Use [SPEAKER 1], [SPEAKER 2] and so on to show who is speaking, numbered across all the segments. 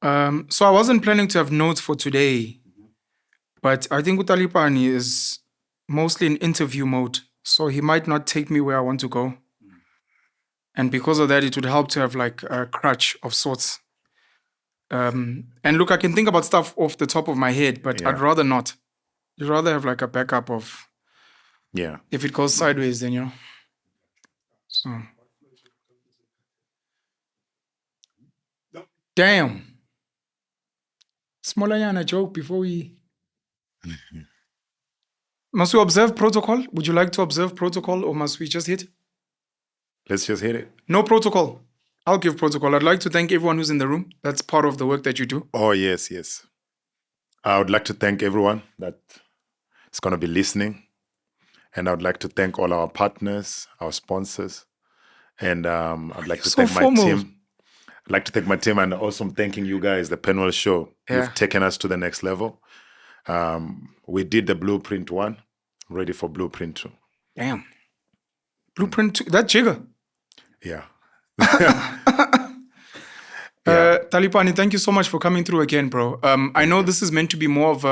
[SPEAKER 1] So I wasn't planning to have notes for today, but I think Talifhani is mostly in interview mode, so he might not take me where I want to go. And because of that, it would help to have like a crutch of sorts. And look, I can think about stuff off the top of my head, but I'd rather not. I'd rather have like a backup of, if it goes sideways, then, So. Damn. Smolanyana joke before we... Must we observe protocol? Would you like to observe protocol or must we just hit?
[SPEAKER 2] Let's just hit it.
[SPEAKER 1] No protocol. I'll give protocol. I'd like to thank everyone who's in the room. That's part of the work that you do.
[SPEAKER 2] Oh, yes. I would like to thank everyone that is going to be listening. And I would like to thank all our partners, our sponsors. And I'd like to thank my team. I'd like to thank my team and also thanking you guys, the Penuel show. Yeah. You've taken us to the next level. We did the Blueprint 1, ready for Blueprint 2.
[SPEAKER 1] Damn. Blueprint 2, that jigger.
[SPEAKER 2] Yeah.
[SPEAKER 1] Talifhani, thank you so much for coming through again, bro. I know this is meant to be more of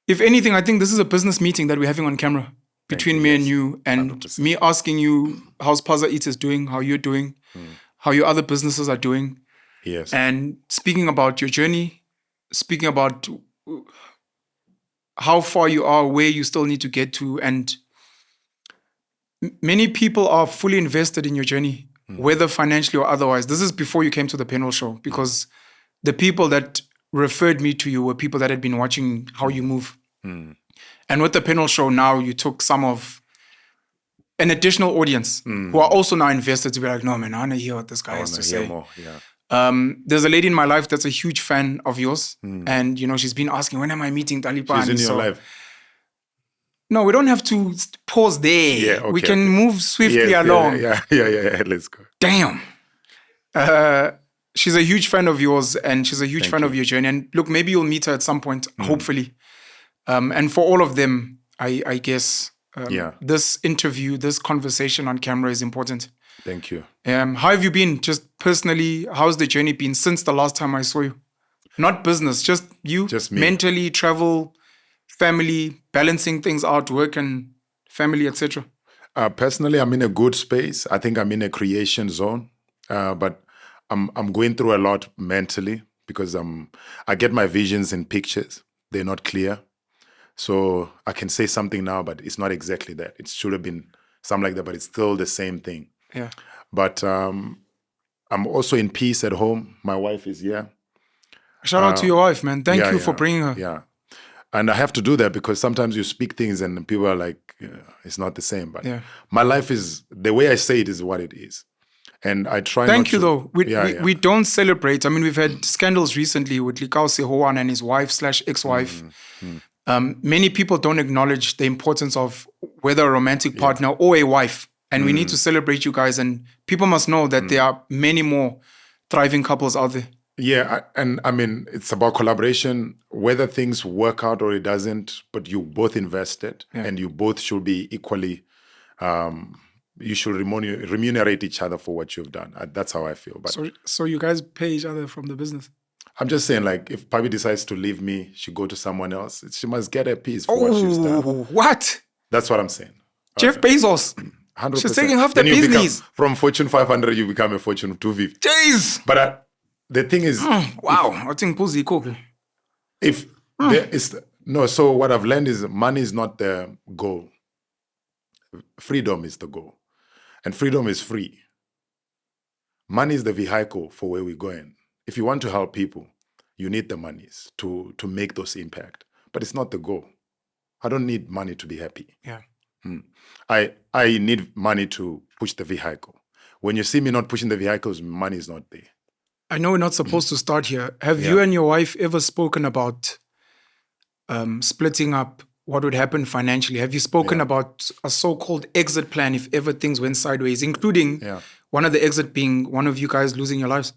[SPEAKER 1] if anything, I think this is a business meeting that we're having on camera between me and you, and 100%. Me asking you how Spaza Eats is doing, how you're doing, how your other businesses are doing.
[SPEAKER 2] Yes.
[SPEAKER 1] And speaking about your journey, speaking about how far you are, where you still need to get to. And many people are fully invested in your journey, whether financially or otherwise. This is before you came to the Penuel show, because the people that referred me to you were people that had been watching how you move. And with the Penuel show now, you took some of an additional audience who are also now invested to be like, no, man, I want to hear what this guy has to say.
[SPEAKER 2] More. Yeah.
[SPEAKER 1] There's a lady in my life that's a huge fan of yours. And, she's been asking, when am I meeting Talifhani?
[SPEAKER 2] She's in your life.
[SPEAKER 1] No, we don't have to pause there.
[SPEAKER 2] Yeah, okay,
[SPEAKER 1] we can move swiftly along.
[SPEAKER 2] Yeah. Let's go.
[SPEAKER 1] Damn. She's a huge fan of yours and she's a huge fan of your journey. And look, maybe you'll meet her at some point, hopefully. And for all of them, I guess this interview, this conversation on camera is important.
[SPEAKER 2] Thank you.
[SPEAKER 1] How have you been? Just personally, how's the journey been since the last time I saw you? Not business, just you.
[SPEAKER 2] Just me.
[SPEAKER 1] Mentally, travel, family, balancing things out, work and family, etc.
[SPEAKER 2] Personally, I'm in a good space. I think I'm in a creation zone. But I'm going through a lot mentally because I get my visions in pictures. They're not clear. So I can say something now, but it's not exactly that. It should have been something like that, but it's still the same thing.
[SPEAKER 1] Yeah.
[SPEAKER 2] But I'm also in peace at home. My wife is here.
[SPEAKER 1] Shout out to your wife, man. Thank you for bringing her.
[SPEAKER 2] Yeah. And I have to do that because sometimes you speak things and people are like, it's not the same. But my life is, the way I say it is what it is. And I try
[SPEAKER 1] Thank you, though. We don't celebrate. I mean, we've had scandals recently with Likao Sehoan and his wife/ex-wife. Many people don't acknowledge the importance of whether a romantic partner or a wife. And we need to celebrate you guys. And people must know that there are many more thriving couples out there.
[SPEAKER 2] Yeah, and I mean, it's about collaboration, whether things work out or it doesn't, but you both invested and you both should be equally, you should remunerate each other for what you've done. That's how I feel. But
[SPEAKER 1] so you guys pay each other from the business?
[SPEAKER 2] I'm just saying, like, if Papi decides to leave me, she go to someone else, she must get a piece for what she's done.
[SPEAKER 1] What?
[SPEAKER 2] That's what I'm saying.
[SPEAKER 1] Jeff Bezos.
[SPEAKER 2] 100%.
[SPEAKER 1] She's taking half the business.
[SPEAKER 2] From Fortune 500, you become a Fortune 250.
[SPEAKER 1] Jeez!
[SPEAKER 2] But the thing is...
[SPEAKER 1] wow, I think Khwezi cool.
[SPEAKER 2] If there is... No, so what I've learned is money is not the goal. Freedom is the goal. And freedom is free. Money is the vehicle for where we're going. If you want to help people, you need the monies to make those impact. But it's not the goal. I don't need money to be happy.
[SPEAKER 1] Yeah.
[SPEAKER 2] I need money to push the vehicle. When you see me not pushing the vehicles, money is not there.
[SPEAKER 1] I know we're not supposed to start here. Have you and your wife ever spoken about splitting up what would happen financially? Have you spoken about a so-called exit plan if ever things went sideways, including one of the exit being one of you guys losing your lives?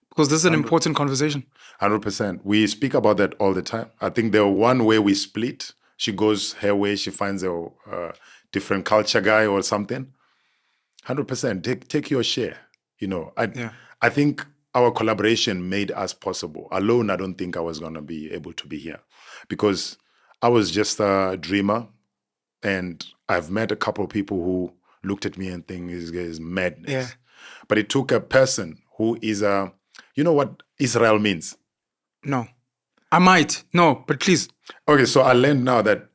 [SPEAKER 1] Because this is an important conversation.
[SPEAKER 2] 100%. We speak about that all the time. I think the one way we split, she goes her way, she finds a different culture guy or something. 100%. Take your share. You know, I think our collaboration made us possible. Alone, I don't think I was going to be able to be here because I was just a dreamer. And I've met a couple of people who looked at me and think this guy is madness.
[SPEAKER 1] Yeah.
[SPEAKER 2] But it took a person who is a, you know what Israel means?
[SPEAKER 1] No. I might. No, but please.
[SPEAKER 2] Okay, so I learned now that,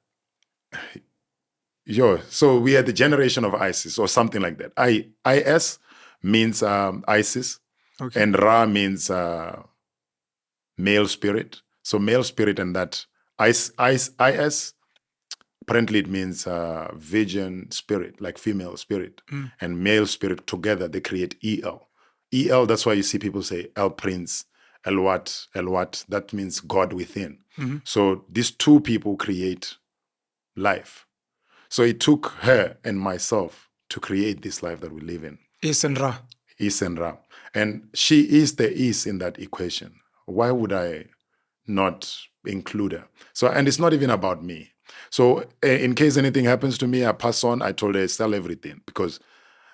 [SPEAKER 2] so we are the generation of ISIS or something like that. IS means ISIS,
[SPEAKER 1] Okay.
[SPEAKER 2] and Ra means male spirit. So male spirit and that IS apparently it means virgin spirit, like female spirit, and male spirit together, they create EL. EL, that's why you see people say El Prince, El what, that means God within. So these two people create life. So it took her and myself to create this life that we live in.
[SPEAKER 1] Is and Ra.
[SPEAKER 2] Is and Ra. And she is the is in that equation. Why would I not include her? So, and it's not even about me. So in case anything happens to me, I pass on. I told her, sell everything because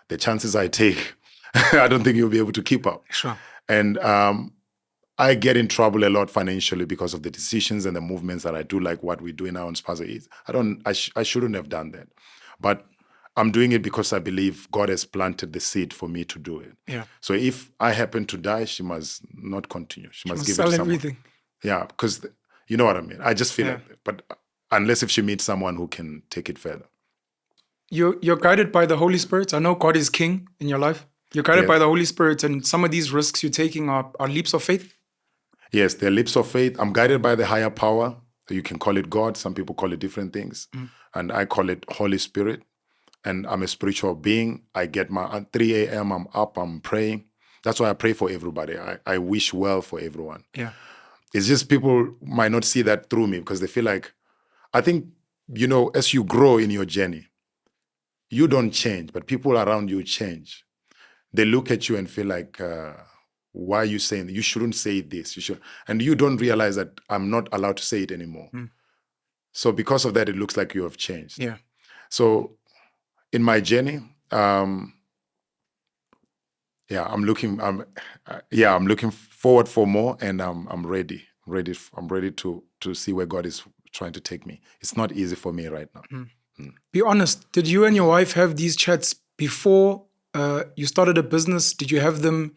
[SPEAKER 2] the chances I take, I don't think you'll be able to keep up.
[SPEAKER 1] Sure.
[SPEAKER 2] And I get in trouble a lot financially because of the decisions and the movements that I do, like what we're doing now on Spaza Eats. I shouldn't have done that. But I'm doing it because I believe God has planted the seed for me to do it.
[SPEAKER 1] Yeah.
[SPEAKER 2] So if I happen to die, she must not continue. She must give
[SPEAKER 1] sell
[SPEAKER 2] it to someone.
[SPEAKER 1] everything.
[SPEAKER 2] Yeah, because you know what I mean. I just feel
[SPEAKER 1] Yeah.
[SPEAKER 2] like that. But unless if she meets someone who can take it further.
[SPEAKER 1] You're guided by the Holy Spirit. I know God is king in your life. You're guided
[SPEAKER 2] Yeah.
[SPEAKER 1] by the Holy Spirit, and some of these risks you're taking are leaps of faith.
[SPEAKER 2] Yes, they're leaps of faith. I'm guided by the higher power. You can call it God. Some people call it different things. And I call it Holy Spirit. And I'm a spiritual being. I get at 3 a.m., I'm up, I'm praying. That's why I pray for everybody. I wish well for everyone.
[SPEAKER 1] Yeah.
[SPEAKER 2] It's just people might not see that through me because they feel like, I think, as you grow in your journey, you don't change, but people around you change. They look at you and feel like, why are you saying that? You shouldn't say this. You should, and you don't realize that I'm not allowed to say it anymore. So because of that, it looks like you have changed.
[SPEAKER 1] Yeah.
[SPEAKER 2] So in my journey, I'm looking forward for more, and I'm ready. I'm ready to see where God is trying to take me. It's not easy for me right now.
[SPEAKER 1] Be honest. Did you and your wife have these chats before you started a business? Did you have them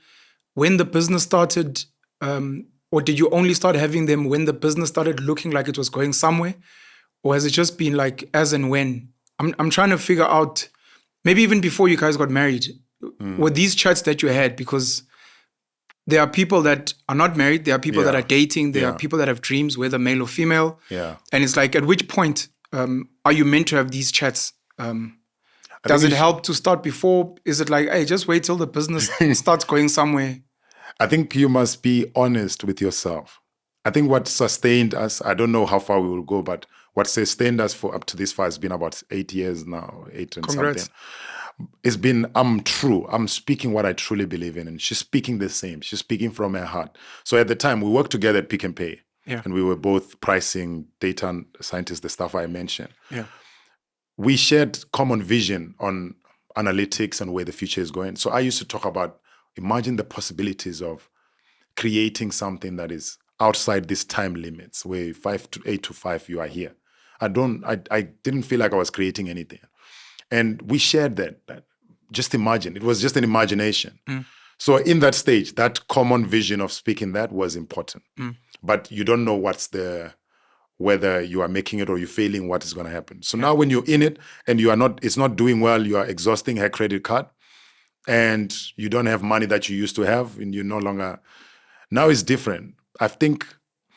[SPEAKER 1] when the business started? Or did you only start having them when the business started looking like it was going somewhere? Or has it just been like as and when? I'm trying to figure out, maybe even before you guys got married, were these chats that you had? Because there are people that are not married, there are people that are dating, there are people that have dreams, whether male or female.
[SPEAKER 2] Yeah.
[SPEAKER 1] And it's like, at which point are you meant to have these chats? Does it help to start before? Is it like, hey, just wait till the business starts going somewhere?
[SPEAKER 2] I think you must be honest with yourself. I think what sustained us, I don't know how far we will go, but what sustained us for up to this far has been about 8 years now, 8 and
[SPEAKER 1] Congrats.
[SPEAKER 2] something. It's been, I'm true. I'm speaking what I truly believe in. And she's speaking the same. She's speaking from her heart. So at the time, we worked together at Pick and Pay.
[SPEAKER 1] Yeah.
[SPEAKER 2] And we were both pricing, data scientists, the stuff I mentioned.
[SPEAKER 1] Yeah.
[SPEAKER 2] We shared common vision on analytics and where the future is going. So I used to talk about, imagine the possibilities of creating something that is outside these time limits, where 8 to 5 you are here. I didn't feel like I was creating anything. And we shared that. Just imagine. It was just an imagination. So in that stage, that common vision of speaking that was important. But you don't know whether you are making it or you're failing, what is going to happen. So now when you're in it and it's not doing well, you are exhausting her credit card and you don't have money that you used to have and you no longer, now it's different. I think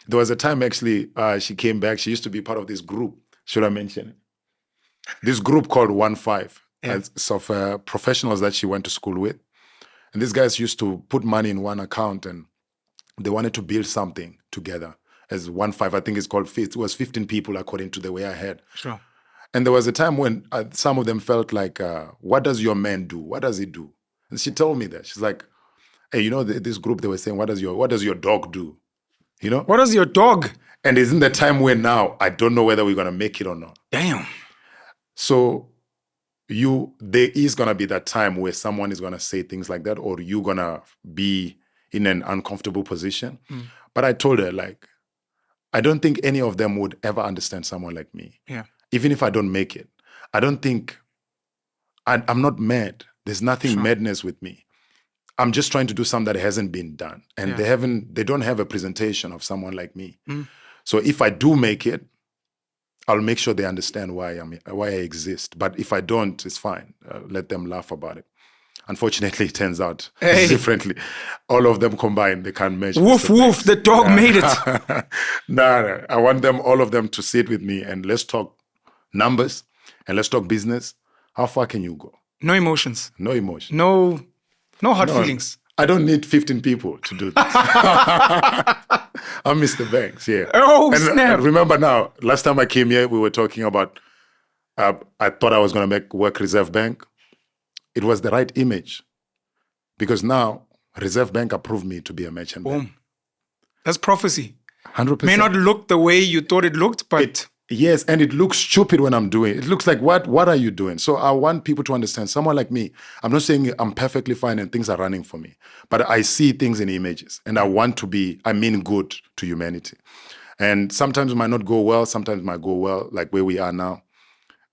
[SPEAKER 2] there was a time actually she came back. She used to be part of this group. Should I mention it? This group called 15 of professionals that she went to school with. And these guys used to put money in one account and they wanted to build something together as 15. I think it's called, it was 15 people according to the way I had.
[SPEAKER 1] Sure.
[SPEAKER 2] And there was a time when some of them felt like, what does your man do? What does he do? And she told me that. She's like, hey, this group, they were saying, what does your dog do?
[SPEAKER 1] What does your dog?
[SPEAKER 2] And isn't the time where now I don't know whether we're going to make it or not.
[SPEAKER 1] Damn.
[SPEAKER 2] So there is going to be that time where someone is going to say things like that, or you're going to be in an uncomfortable position. But I told her, like, I don't think any of them would ever understand someone like me.
[SPEAKER 1] Yeah.
[SPEAKER 2] Even if I don't make it, I don't think I'm not mad. There's nothing madness with me. I'm just trying to do something that hasn't been done. And they don't have a presentation of someone like me. So if I do make it, I'll make sure they understand why I exist. But if I don't, it's fine. Let them laugh about it. Unfortunately, it turns out differently. All of them combined, they can't measure.
[SPEAKER 1] Woof, woof, the dog made it.
[SPEAKER 2] No, I want all of them to sit with me and let's talk numbers and let's talk business. How far can you go?
[SPEAKER 1] No emotions.
[SPEAKER 2] No emotion.
[SPEAKER 1] No hard feelings.
[SPEAKER 2] I don't need 15 people to do this. I'm Mr. Banks, yeah.
[SPEAKER 1] Oh, snap.
[SPEAKER 2] Remember now, last time I came here, we were talking about, I thought I was going to work Reserve Bank. It was the right image because now Reserve Bank approved me to be a merchant bank.
[SPEAKER 1] Boom. That's prophecy.
[SPEAKER 2] 100%.
[SPEAKER 1] May not look the way you thought it looked, but...
[SPEAKER 2] Yes, and it looks stupid when I'm doing it. It looks like, what are you doing? So I want people to understand, someone like me, I'm not saying I'm perfectly fine and things are running for me, but I see things in images and I mean good to humanity. And sometimes it might not go well, sometimes it might go well, like where we are now.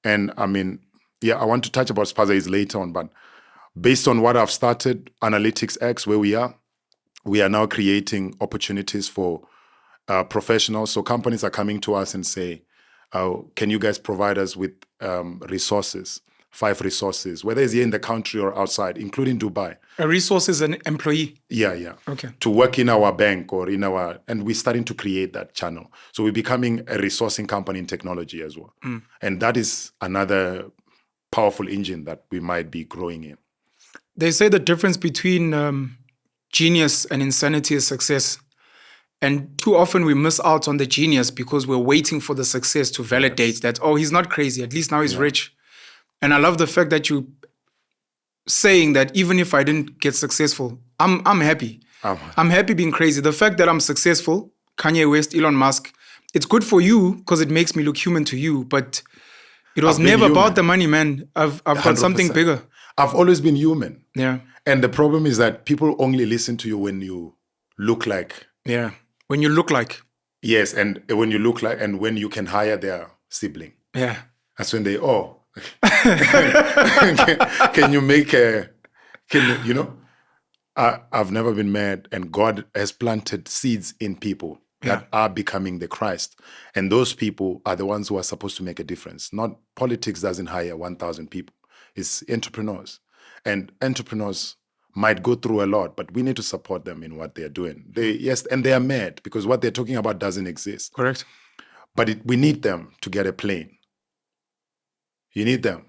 [SPEAKER 2] And I mean, yeah, I want to touch about Spaza Eats later on, but based on what I've started, Analytics X, where we are now creating opportunities for professionals. So companies are coming to us and say, can you guys provide us with resources, 5 resources, whether it's here in the country or outside, including Dubai.
[SPEAKER 1] A resource is an employee?
[SPEAKER 2] Yeah.
[SPEAKER 1] Okay.
[SPEAKER 2] To work in our bank or and we're starting to create that channel. So we're becoming a resourcing company in technology as well. And that is another powerful engine that we might be growing in.
[SPEAKER 1] They say the difference between genius and insanity is success. And too often we miss out on the genius because we're waiting for the success to validate that, oh, he's not crazy. At least now he's rich. And I love the fact that you saying that even if I didn't get successful, I'm happy. I'm happy being crazy. The fact that I'm successful, Kanye West, Elon Musk, it's good for you because it makes me look human to you. But it was never about the money, man. I've got something bigger.
[SPEAKER 2] I've always been human.
[SPEAKER 1] Yeah.
[SPEAKER 2] And the problem is that people only listen to you when you look like.
[SPEAKER 1] Yeah. When you look like.
[SPEAKER 2] Yes. And when you look like, and when you can hire their sibling.
[SPEAKER 1] Yeah.
[SPEAKER 2] That's when they, can you make I've never been mad, and God has planted seeds in people that are becoming the Christ. And those people are the ones who are supposed to make a difference. Not politics doesn't hire 1,000 people. It's entrepreneurs. And entrepreneurs might go through a lot, but we need to support them in what they're doing. And they are mad because what they're talking about doesn't exist.
[SPEAKER 1] Correct.
[SPEAKER 2] But we need them to get a plane. You need them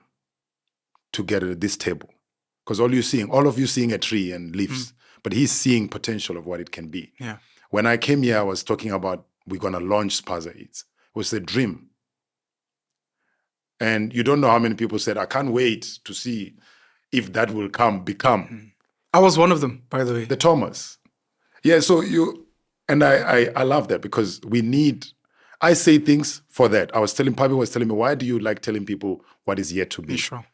[SPEAKER 2] to get at this table. Because all of you seeing a tree and leaves, but he's seeing potential of what it can be.
[SPEAKER 1] Yeah.
[SPEAKER 2] When I came here, I was talking about we're going to launch Spaza Eats. It was a dream. And you don't know how many people said, I can't wait to see if that will become.
[SPEAKER 1] I was one of them, by the way.
[SPEAKER 2] The Thomas. Yeah, so I love that because I say things for that. Papi was telling me, why do you like telling people what is yet to be?
[SPEAKER 1] Sure.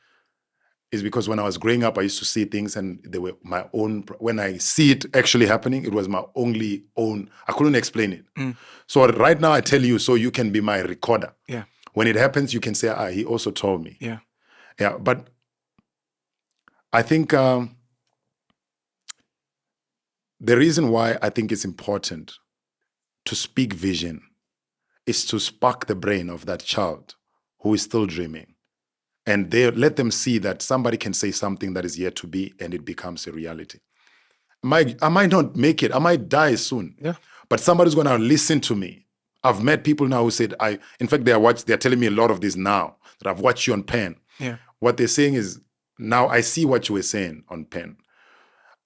[SPEAKER 2] Is because when I was growing up, I used to see things and they were my own. When I see it actually happening, it was my only own. I couldn't explain it. So right now I tell you, so you can be my recorder.
[SPEAKER 1] Yeah.
[SPEAKER 2] When it happens, you can say, he also told me.
[SPEAKER 1] Yeah.
[SPEAKER 2] Yeah, but I think the reason why I think it's important to speak vision is to spark the brain of that child who is still dreaming. And let them see that somebody can say something that is yet to be and it becomes a reality. I might not make it. I might die soon.
[SPEAKER 1] Yeah.
[SPEAKER 2] But somebody's going to listen to me. I've met people now who said, in fact, they're telling me a lot of this now, that I've watched you on Pen.
[SPEAKER 1] Yeah.
[SPEAKER 2] What they're saying is, now I see what you were saying on Pen.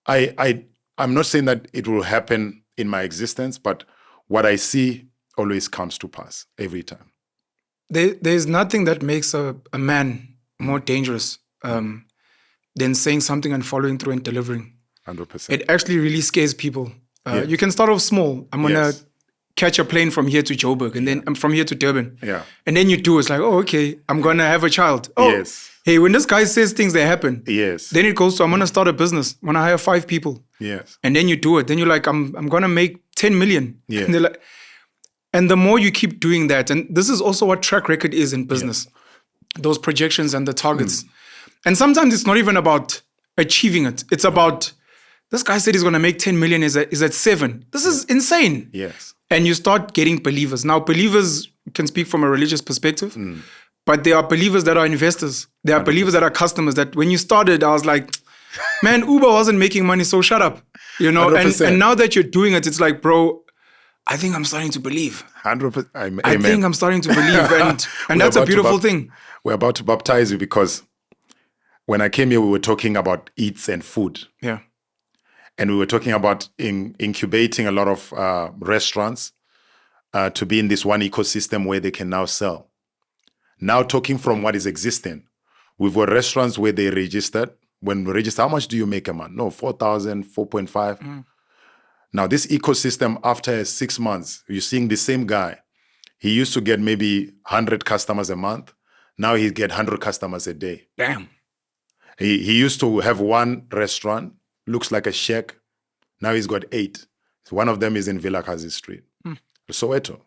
[SPEAKER 2] I'm not saying that it will happen in my existence, but what I see always comes to pass every time.
[SPEAKER 1] There's nothing that makes a man more dangerous than saying something and following through and delivering.
[SPEAKER 2] 100%.
[SPEAKER 1] It actually really scares people. You can start off small. I'm going to catch a plane from here to Joburg and then from here to Durban.
[SPEAKER 2] Yeah.
[SPEAKER 1] And then you do, it's like, oh, okay, I'm going to have a child. Oh,
[SPEAKER 2] Yes.
[SPEAKER 1] hey, when this guy says things, they happen.
[SPEAKER 2] Yes.
[SPEAKER 1] Then it goes to, I'm going to start a business. I'm going to hire 5 people.
[SPEAKER 2] Yes.
[SPEAKER 1] And then you do it. Then you're like, I'm going to make 10 million.
[SPEAKER 2] Yeah.
[SPEAKER 1] And they're like, and the more you keep doing that, and this is also what track record is in business, those projections and the targets. And sometimes it's not even about achieving it. It's about, this guy said he's going to make 10 million is at 7. This is insane.
[SPEAKER 2] Yes.
[SPEAKER 1] And you start getting believers. Now, believers can speak from a religious perspective, but there are believers that are investors. There are believers that are customers that when you started, I was like, man, Uber wasn't making money, so shut up. You know,
[SPEAKER 2] 100%.
[SPEAKER 1] and now that you're doing it, it's like, bro, I think I'm starting to believe.
[SPEAKER 2] 100%.
[SPEAKER 1] I think I'm starting to believe. And that's a beautiful thing.
[SPEAKER 2] We're about to baptize you because when I came here, we were talking about eats and food.
[SPEAKER 1] Yeah.
[SPEAKER 2] And we were talking about incubating a lot of restaurants to be in this one ecosystem where they can now sell. Now talking from what is existing, we've got restaurants where they registered. When we register, how much do you make a month? No, 4,000, 4.5. Now this ecosystem, after 6 months, you're seeing the same guy. He used to get maybe 100 customers a month. Now he get 100 customers a day.
[SPEAKER 1] Damn.
[SPEAKER 2] He used to have one restaurant, looks like a shack. Now he's got 8. One of them is in Vilakazi Street, Soweto.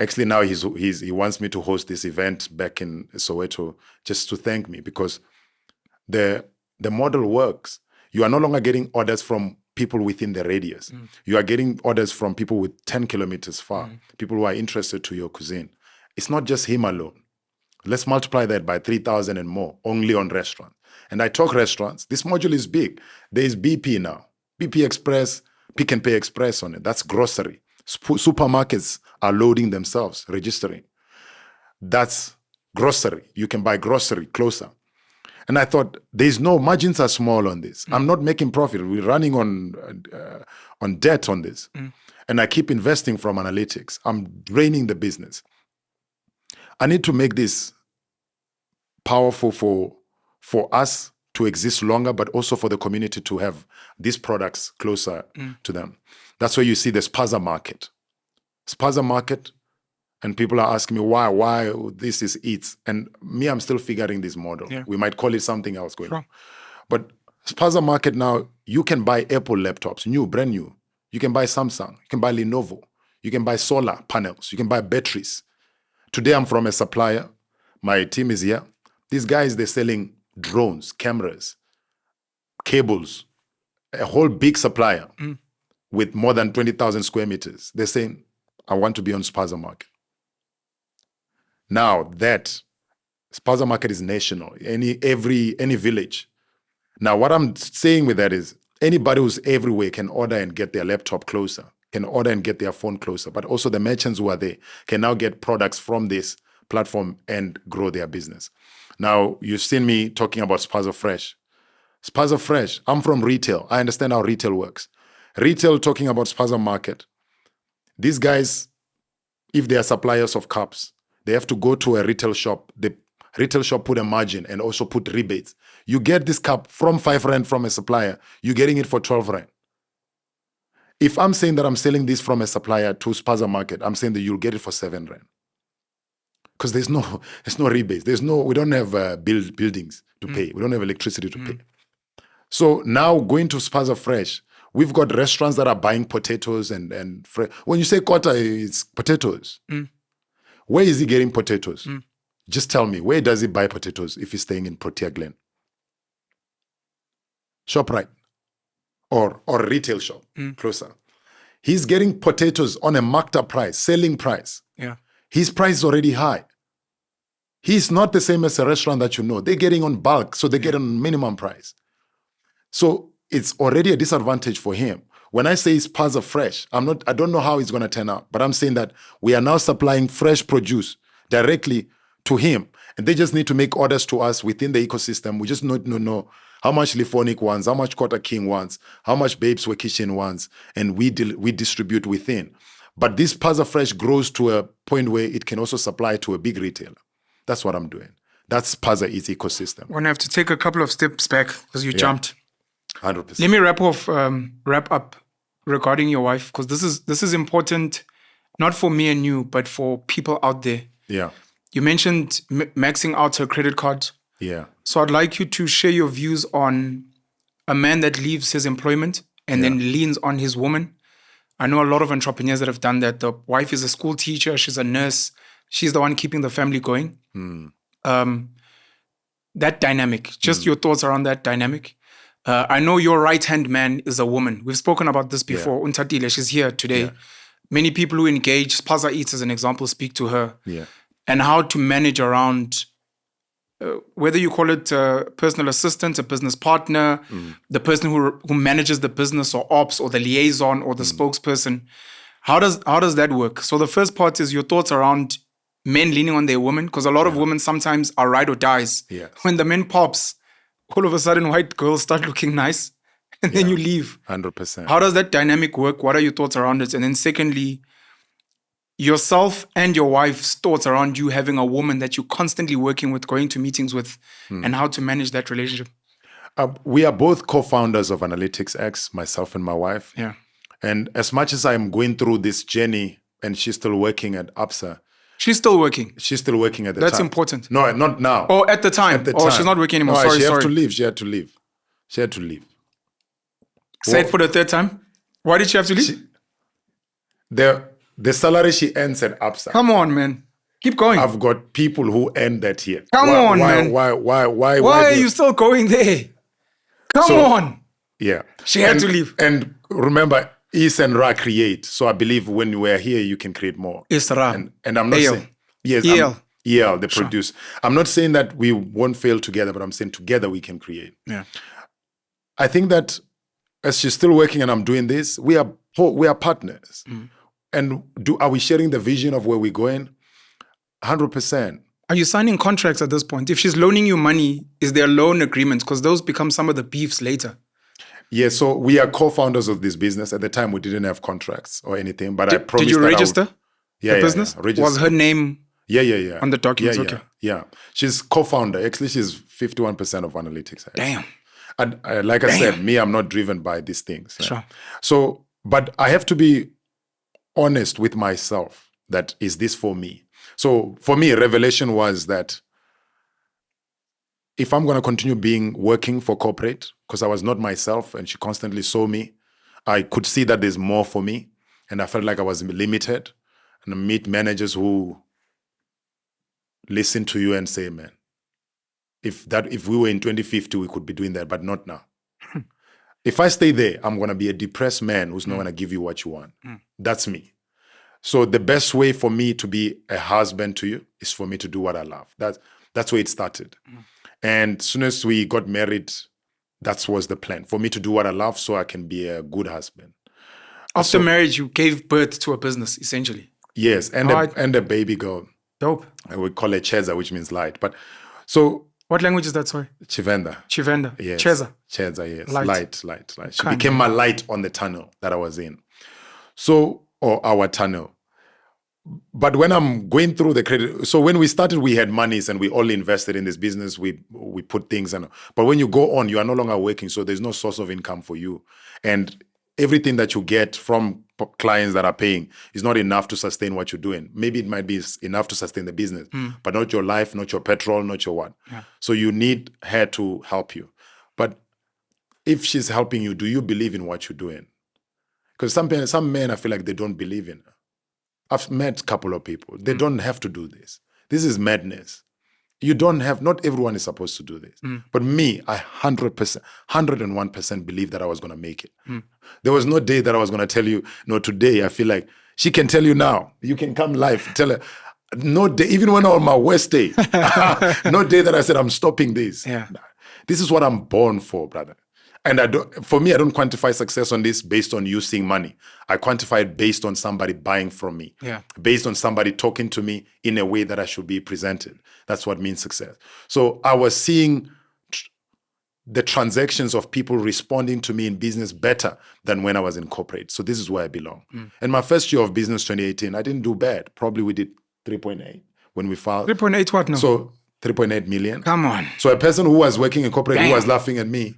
[SPEAKER 2] Actually, now he wants me to host this event back in Soweto just to thank me because the model works. You are no longer getting orders from people within the radius. You are getting orders from people with 10 kilometers far, people who are interested to your cuisine. It's not just him alone. Let's multiply that by 3,000 and more, only on restaurants. And I talk restaurants. This module is big. There is BP now. BP Express, Pick and Pay Express on it. That's grocery. Supermarkets are loading themselves, registering. That's grocery. You can buy grocery closer. And I thought, there's no, margins are small on this. I'm not making profit. We're running on debt on this. And I keep investing from analytics. I'm draining the business. I need to make this powerful for us to exist longer, but also for the community to have these products closer to them. That's where you see the Spaza market. Spaza market, and people are asking me why this is Eats. And me, I'm still figuring this model. Yeah. We might call it something else going on. But Spaza market now, you can buy Apple laptops, brand new. You can buy Samsung, you can buy Lenovo, you can buy solar panels, you can buy batteries. Today, I'm from a supplier. My team is here. These guys, they're selling drones, cameras, cables, a whole big supplier with more than 20,000 square meters. They're saying, I want to be on Spaza market. Now that Spaza market is national, any village. Now, what I'm saying with that is anybody who's everywhere can order and get their laptop closer, can order and get their phone closer, but also the merchants who are there can now get products from this platform and grow their business. Now, you've seen me talking about Spaza Fresh. Spaza Fresh, I'm from retail. I understand how retail works. Retail, talking about Spaza market. These guys, if they are suppliers of cups, they have to go to a retail shop. The retail shop put a margin and also put rebates. You get this cup from 5 Rand from a supplier, you're getting it for 12 Rand. If I'm saying that I'm selling this from a supplier to Spaza market, I'm saying that you'll get it for 7 Rand. Because there's no rebates. We don't have buildings to pay. We don't have electricity to pay. So now going to Spaza Fresh, we've got restaurants that are buying potatoes and fresh. When you say quota, it's potatoes. Where is he getting potatoes? Just tell me, where does he buy potatoes if he's staying in Protea Glen? ShopRite or retail shop closer. He's getting potatoes on a marked up price, selling price.
[SPEAKER 1] Yeah.
[SPEAKER 2] His price is already high. He's not the same as a restaurant that you know. They're getting on bulk, so they get on minimum price. So it's already a disadvantage for him. When I say Spaza Fresh, I don't know how it's going to turn out, but I'm saying that we are now supplying fresh produce directly to him. And they just need to make orders to us within the ecosystem. We just need to know how much Liphonic wants, how much Quarter King wants, how much Babes Were Kitchen wants, and we distribute within. But this Spaza Fresh grows to a point where it can also supply to a big retailer. That's what I'm doing. That's Spaza Eats ecosystem.
[SPEAKER 1] We're going to have to take a couple of steps back because you jumped.
[SPEAKER 2] 100%.
[SPEAKER 1] Let me wrap up regarding your wife, because this is important, not for me and you, but for people out there.
[SPEAKER 2] Yeah.
[SPEAKER 1] You mentioned maxing out her credit card.
[SPEAKER 2] Yeah.
[SPEAKER 1] So I'd like you to share your views on a man that leaves his employment and then leans on his woman. I know a lot of entrepreneurs that have done that. The wife is a school teacher. She's a nurse. She's the one keeping the family going. That dynamic, just your thoughts around that dynamic. I know your right-hand man is a woman. We've spoken about this before. Untatile, she's here today.
[SPEAKER 2] Yeah.
[SPEAKER 1] Many people who engage, Spaza Eats as an example, speak to her.
[SPEAKER 2] Yeah.
[SPEAKER 1] And how to manage around, whether you call it a personal assistant, a business partner, the person who manages the business or ops or the liaison or the spokesperson. How does that work? So the first part is your thoughts around men leaning on their women, because a lot of women sometimes are ride or dies.
[SPEAKER 2] Yes.
[SPEAKER 1] When the men pops, all of a sudden white girls start looking nice and then you leave.
[SPEAKER 2] 100%.
[SPEAKER 1] How does that dynamic work? What are your thoughts around it? And then secondly, yourself and your wife's thoughts around you having a woman that you're constantly working with, going to meetings with, and how to manage that relationship.
[SPEAKER 2] We are both co-founders of Analytics X, myself and my wife.
[SPEAKER 1] Yeah.
[SPEAKER 2] And as much as I'm going through this journey and she's still working at ABSA,
[SPEAKER 1] She's still working.
[SPEAKER 2] she's still working at the
[SPEAKER 1] That's
[SPEAKER 2] time.
[SPEAKER 1] important.
[SPEAKER 2] No, not now.
[SPEAKER 1] Oh, at the time.
[SPEAKER 2] At the
[SPEAKER 1] Oh,
[SPEAKER 2] time.
[SPEAKER 1] she's not working anymore.
[SPEAKER 2] No,
[SPEAKER 1] Sorry.
[SPEAKER 2] She had to leave. She had to leave.
[SPEAKER 1] Say it for the third time. Why did she have to leave?
[SPEAKER 2] The salary she earns at ABSA.
[SPEAKER 1] Come on, man. Keep going.
[SPEAKER 2] I've got people who earn that here.
[SPEAKER 1] Come on, man.
[SPEAKER 2] Why
[SPEAKER 1] Why are you still going there? Come on.
[SPEAKER 2] Yeah.
[SPEAKER 1] She had to leave.
[SPEAKER 2] And remember, Is and Ra create. So I believe when we're here, you can create more.
[SPEAKER 1] Isra.
[SPEAKER 2] And I'm not
[SPEAKER 1] EL.
[SPEAKER 2] saying... Yes,
[SPEAKER 1] EL.
[SPEAKER 2] EL, they produce. I'm not saying that we won't fail together, but I'm saying together we can create.
[SPEAKER 1] Yeah.
[SPEAKER 2] I think that as she's still working and I'm doing this, we are partners. And are we sharing the vision of where we're going? 100%.
[SPEAKER 1] Are you signing contracts at this point? If she's loaning you money, is there loan agreements? Because those become some of the beefs later.
[SPEAKER 2] Yeah, so we are co-founders of this business. At the time, we didn't have contracts or anything, but I promised
[SPEAKER 1] Did you
[SPEAKER 2] that
[SPEAKER 1] register
[SPEAKER 2] the
[SPEAKER 1] business?
[SPEAKER 2] register.
[SPEAKER 1] Was her name
[SPEAKER 2] Yeah.
[SPEAKER 1] on the documents?
[SPEAKER 2] Yeah,
[SPEAKER 1] Okay.
[SPEAKER 2] yeah. She's co-founder. Actually, she's 51% of Analytics.
[SPEAKER 1] Damn.
[SPEAKER 2] And like I said, I'm not driven by these things. Right?
[SPEAKER 1] Sure.
[SPEAKER 2] So, but I have to be honest with myself that is this for me? So for me, revelation was that if I'm going to continue working for corporate, because I was not myself and she constantly saw me, I could see that there's more for me. And I felt like I was limited. And I meet managers who listen to you and say, man, if we were in 2050, we could be doing that, but not now. If I stay there, I'm going to be a depressed man who's not going to give you what you want. That's me. So the best way for me to be a husband to you is for me to do what I love. That's where it started. And as soon as we got married, that was the plan, for me to do what I love so I can be a good husband.
[SPEAKER 1] After marriage, you gave birth to a business, essentially.
[SPEAKER 2] Yes, and a baby girl.
[SPEAKER 1] Dope.
[SPEAKER 2] I would call it Cheza, which means light. But so...
[SPEAKER 1] What language is that, sorry?
[SPEAKER 2] Chivenda.
[SPEAKER 1] Yes.
[SPEAKER 2] Cheza, yes. Light. She became my light on the tunnel that I was in. So, or our tunnel. But when I'm going through the credit, so when we started, we had monies and we all invested in this business. We put things in. But when you go on, you are no longer working. So there's no source of income for you. And everything that you get from clients that are paying is not enough to sustain what you're doing. Maybe it might be enough to sustain the business, but not your life, not your petrol, not your what. Yeah. So you need her to help you. But if she's helping you, do you believe in what you're doing? Because some men, I feel like they don't believe in her. I've met a couple of people. They don't have to do this. This is madness. You don't have, not everyone is supposed to do this. But me, I 101% believe that I was going to make it. There was no day that I was going to tell you, no, today I feel like she can tell you now. You can come live, tell her. No day, even when on my worst day, no day that I said, I'm stopping this.
[SPEAKER 1] Yeah.
[SPEAKER 2] This is what I'm born for, brother. And for me, I don't quantify success on this based on you seeing money. I quantify it based on somebody buying from me, based on somebody talking to me in a way that I should be presented. That's what means success. So I was seeing the transactions of people responding to me in business better than when I was in corporate. So this is where I belong. And my first year of business, 2018, I didn't do bad. Probably we did 3.8 when we filed.
[SPEAKER 1] 3.8 what now?
[SPEAKER 2] So 3.8 million.
[SPEAKER 1] Come on.
[SPEAKER 2] So a person who was working in corporate, who was laughing at me,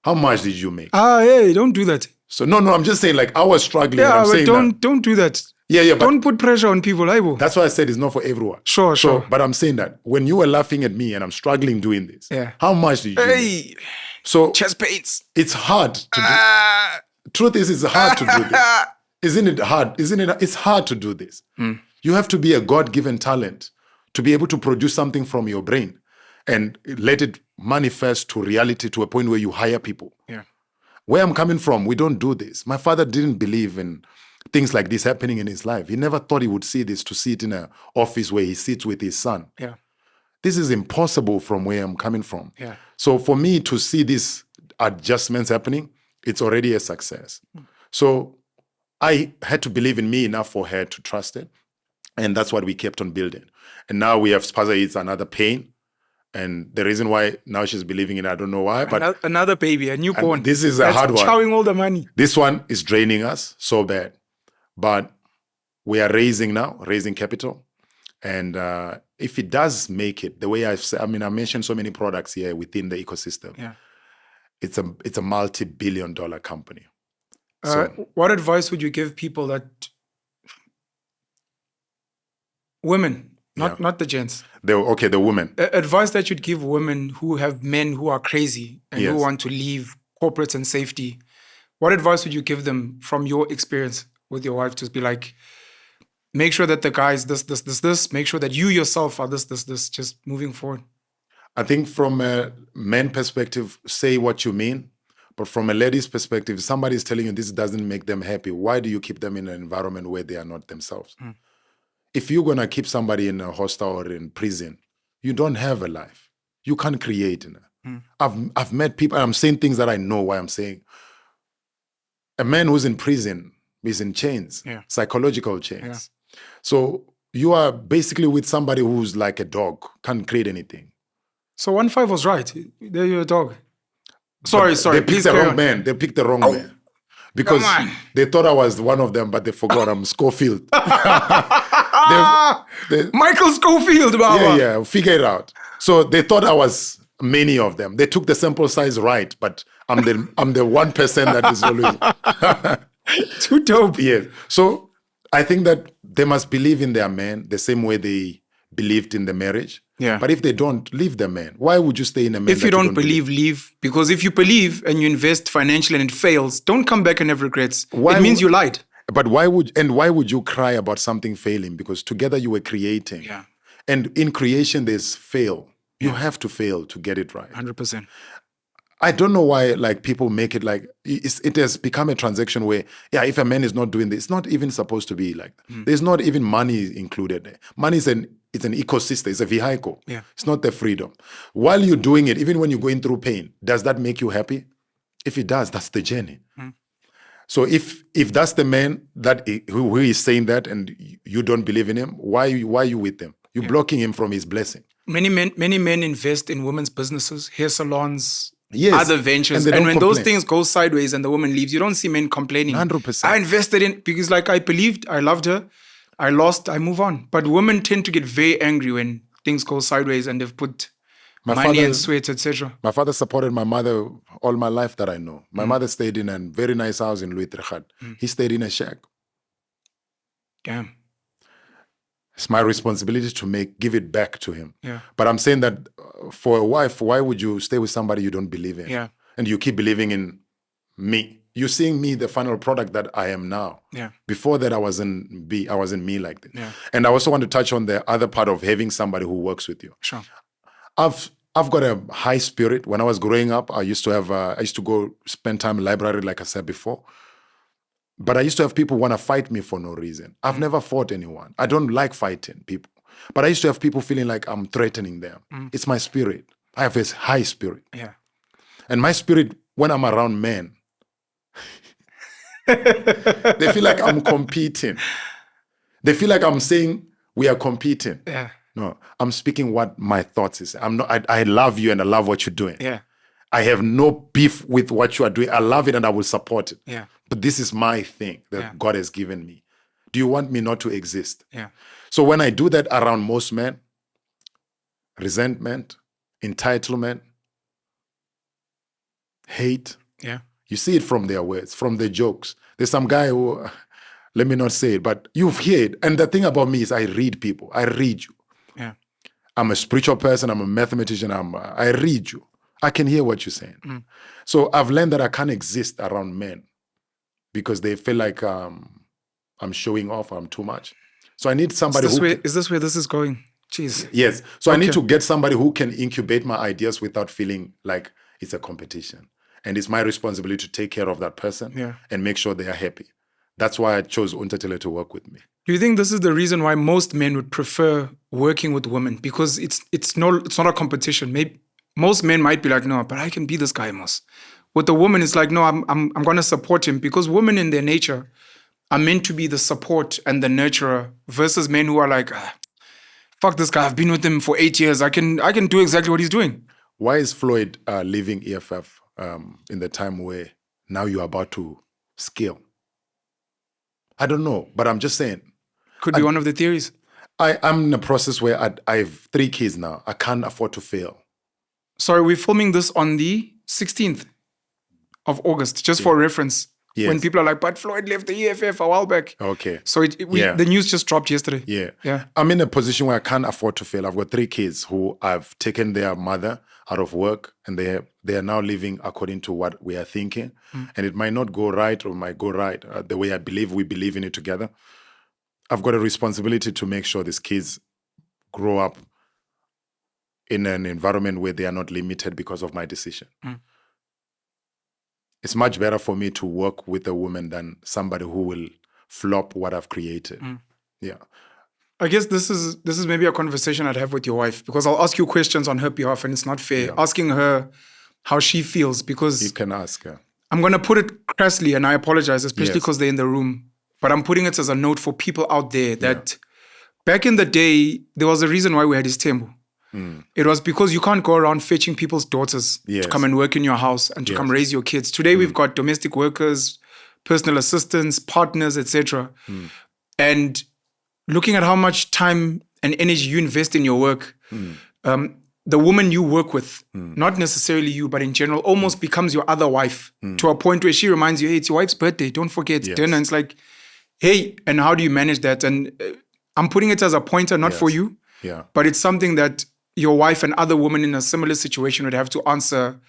[SPEAKER 2] how much did you make?
[SPEAKER 1] Hey, don't do that.
[SPEAKER 2] So no, I'm just saying like I was struggling. and
[SPEAKER 1] Yeah,
[SPEAKER 2] I'm
[SPEAKER 1] but
[SPEAKER 2] saying that,
[SPEAKER 1] don't do that.
[SPEAKER 2] but
[SPEAKER 1] Don't put pressure on people, Aibo.
[SPEAKER 2] that's why I said it's not for everyone.
[SPEAKER 1] Sure.
[SPEAKER 2] But I'm saying that when you were laughing at me and I'm struggling doing this,
[SPEAKER 1] Yeah.
[SPEAKER 2] how much did you make?
[SPEAKER 1] Hey,
[SPEAKER 2] So
[SPEAKER 1] chest pains.
[SPEAKER 2] it's hard to do. Truth is, it's hard to do this. Isn't it hard? Isn't it? It's hard to do this. You have to be a God-given talent to be able to produce something from your brain and let it manifest to reality to a point where you hire people.
[SPEAKER 1] Yeah.
[SPEAKER 2] Where I'm coming from, we don't do this. My father didn't believe in things like this happening in his life. He never thought he would see this, to see it in an office where he sits with his son.
[SPEAKER 1] Yeah.
[SPEAKER 2] This is impossible from where I'm coming from.
[SPEAKER 1] Yeah.
[SPEAKER 2] So for me to see these adjustments happening, it's already a success. So I had to believe in me enough for her to trust it. And that's what we kept on building. And now we have Spaza Eats, another pain. And the reason why now she's believing in it, I don't know why. But
[SPEAKER 1] another baby, a newborn.
[SPEAKER 2] this is a hard one.
[SPEAKER 1] Chowing all the money.
[SPEAKER 2] This one is draining us so bad. But we are raising capital. And if it does make it, the way I've said, I mentioned so many products here within the ecosystem.
[SPEAKER 1] Yeah.
[SPEAKER 2] It's a multi-billion-dollar company.
[SPEAKER 1] What advice would you give people that women, not the gents?
[SPEAKER 2] The women.
[SPEAKER 1] Advice that you'd give women who have men who are crazy and
[SPEAKER 2] Yes.
[SPEAKER 1] who want to leave corporates and safety. What advice would you give them from your experience with your wife to be like, make sure that the guy's this, make sure that you yourself are this, just moving forward?
[SPEAKER 2] I think from a man perspective, say what you mean. But from a lady's perspective, if somebody is telling you this doesn't make them happy, why do you keep them in an environment where they are not themselves? If you're going to keep somebody in a hostel or in prison, you don't have a life. You can't create. I've met people, and I'm saying things that I know why I'm saying. A man who's in prison is in chains, psychological chains.
[SPEAKER 1] Yeah.
[SPEAKER 2] So you are basically with somebody who's like a dog, can't create anything.
[SPEAKER 1] So 1-5 was right. There you're a dog. Sorry.
[SPEAKER 2] They picked the wrong man. They picked the wrong man. Because they thought I was one of them, but they forgot I'm Schofield.
[SPEAKER 1] Michael Schofield, Baba.
[SPEAKER 2] Yeah, figure it out. So they thought I was many of them. They took the sample size right, but I'm the 1% that is always
[SPEAKER 1] too dope.
[SPEAKER 2] Yes. So I think that they must believe in their man the same way they believed in the marriage.
[SPEAKER 1] Yeah.
[SPEAKER 2] But if they don't, leave the man. Why would you stay in a man?
[SPEAKER 1] If you don't believe, leave. Because if you believe and you invest financially and it fails, don't come back and have regrets. It means you lied.
[SPEAKER 2] But why would you cry about something failing? Because together you were creating.
[SPEAKER 1] Yeah.
[SPEAKER 2] And in creation, there's fail. You have to fail to get it right.
[SPEAKER 1] 100%.
[SPEAKER 2] I don't know why people make it like it has become a transaction where, if a man is not doing this, it's not even supposed to be like that. There's not even money included there. Money is it's an ecosystem, it's a vehicle.
[SPEAKER 1] Yeah.
[SPEAKER 2] It's not the freedom. While you're doing it, even when you're going through pain, does that make you happy? If it does, that's the journey. So if that's the man who is saying that and you don't believe in him, why are you with him? You're blocking him from his blessing.
[SPEAKER 1] Many men invest in women's businesses, hair salons, other ventures.
[SPEAKER 2] And
[SPEAKER 1] when those things go sideways and the woman leaves, you don't see men complaining.
[SPEAKER 2] 100%.
[SPEAKER 1] I invested in, because I believed, I loved her, I lost, I move on. But women tend to get very angry when things go sideways and they've put money and sweat, etc.
[SPEAKER 2] My father supported my mother all my life that I know. My mother stayed in a very nice house in Louis Trichat. He stayed in a shack.
[SPEAKER 1] Damn.
[SPEAKER 2] It's my responsibility to give it back to him.
[SPEAKER 1] Yeah.
[SPEAKER 2] But I'm saying that for a wife, why would you stay with somebody you don't believe in?
[SPEAKER 1] Yeah.
[SPEAKER 2] And you keep believing in me. You're seeing me, the final product that I am now.
[SPEAKER 1] Yeah.
[SPEAKER 2] Before that, I wasn't me like that.
[SPEAKER 1] Yeah.
[SPEAKER 2] And I also want to touch on the other part of having somebody who works with you.
[SPEAKER 1] Sure.
[SPEAKER 2] I've got a high spirit. When I was growing up, I used to go spend time in the library, like I said before. But I used to have people want to fight me for no reason. I've never fought anyone. I don't like fighting people. But I used to have people feeling like I'm threatening them. It's my spirit. I have this high spirit.
[SPEAKER 1] Yeah.
[SPEAKER 2] And my spirit, when I'm around men, they feel like I'm competing. They feel like I'm saying we are competing.
[SPEAKER 1] Yeah.
[SPEAKER 2] No, I'm speaking what my thoughts is. I love you and I love what you're doing.
[SPEAKER 1] Yeah.
[SPEAKER 2] I have no beef with what you are doing. I love it and I will support it.
[SPEAKER 1] Yeah.
[SPEAKER 2] But this is my thing that God has given me. Do you want me not to exist?
[SPEAKER 1] Yeah.
[SPEAKER 2] So when I do that around most men, resentment, entitlement, hate,
[SPEAKER 1] Yeah.
[SPEAKER 2] You see it from their words, from their jokes. There's some guy who, let me not say it, but you've heard. And the thing about me is I read people. I read you.
[SPEAKER 1] Yeah.
[SPEAKER 2] I'm a spiritual person. I'm a mathematician. I read you. I can hear what you're saying. So I've learned that I can't exist around men because they feel like I'm showing off. I'm too much. So I need somebody
[SPEAKER 1] Is this where this is going? Jeez.
[SPEAKER 2] Yes. So I need to get somebody who can incubate my ideas without feeling like it's a competition. And it's my responsibility to take care of that person and make sure they are happy. That's why I chose Untatile to work with me.
[SPEAKER 1] Do you think this is the reason why most men would prefer working with women? Because it's not a competition. Maybe most men might be like, no, but I can be this guy, Mos. With the woman, it's like, no, I'm going to support him, because women in their nature are meant to be the support and the nurturer, versus men who are like, fuck this guy, I've been with him for 8 years. I can do exactly what he's doing.
[SPEAKER 2] Why is Floyd leaving EFF in the time where now you're about to scale? I don't know, but I'm just saying.
[SPEAKER 1] Could be one of the theories.
[SPEAKER 2] I'm in a process where I have 3 kids now. I can't afford to fail.
[SPEAKER 1] Sorry, we're filming this on the 16th of August, just for reference.
[SPEAKER 2] Yes.
[SPEAKER 1] When people are like, but Floyd left the EFF a while back.
[SPEAKER 2] Okay.
[SPEAKER 1] So the news just dropped yesterday.
[SPEAKER 2] Yeah. I'm in a position where I can't afford to fail. I've got 3 kids who I've taken their mother out of work, and they are now living according to what we are thinking. And it might not go right or might go right the way we believe in it together. I've got a responsibility to make sure these kids grow up in an environment where they are not limited because of my decision. It's much better for me to work with a woman than somebody who will flop what I've created. Yeah.
[SPEAKER 1] I guess this is maybe a conversation I'd have with your wife, because I'll ask you questions on her behalf, and it's not fair asking her how she feels, because
[SPEAKER 2] you can ask her.
[SPEAKER 1] I'm going to put it crassly, and I apologize, especially because they're in the room. But I'm putting it as a note for people out there that back in the day, there was a reason why we had Istembu. It was because you can't go around fetching people's daughters to come and work in your house and to come raise your kids. Today, we've got domestic workers, personal assistants, partners, etc. And looking at how much time and energy you invest in your work, the woman you work with, not necessarily you, but in general, almost becomes your other wife, to a point where she reminds you, hey, it's your wife's birthday, don't forget dinner. And it's like, hey, and how do you manage that? And I'm putting it as a pointer, not for you, but it's something that your wife and other women in a similar situation would have to answer.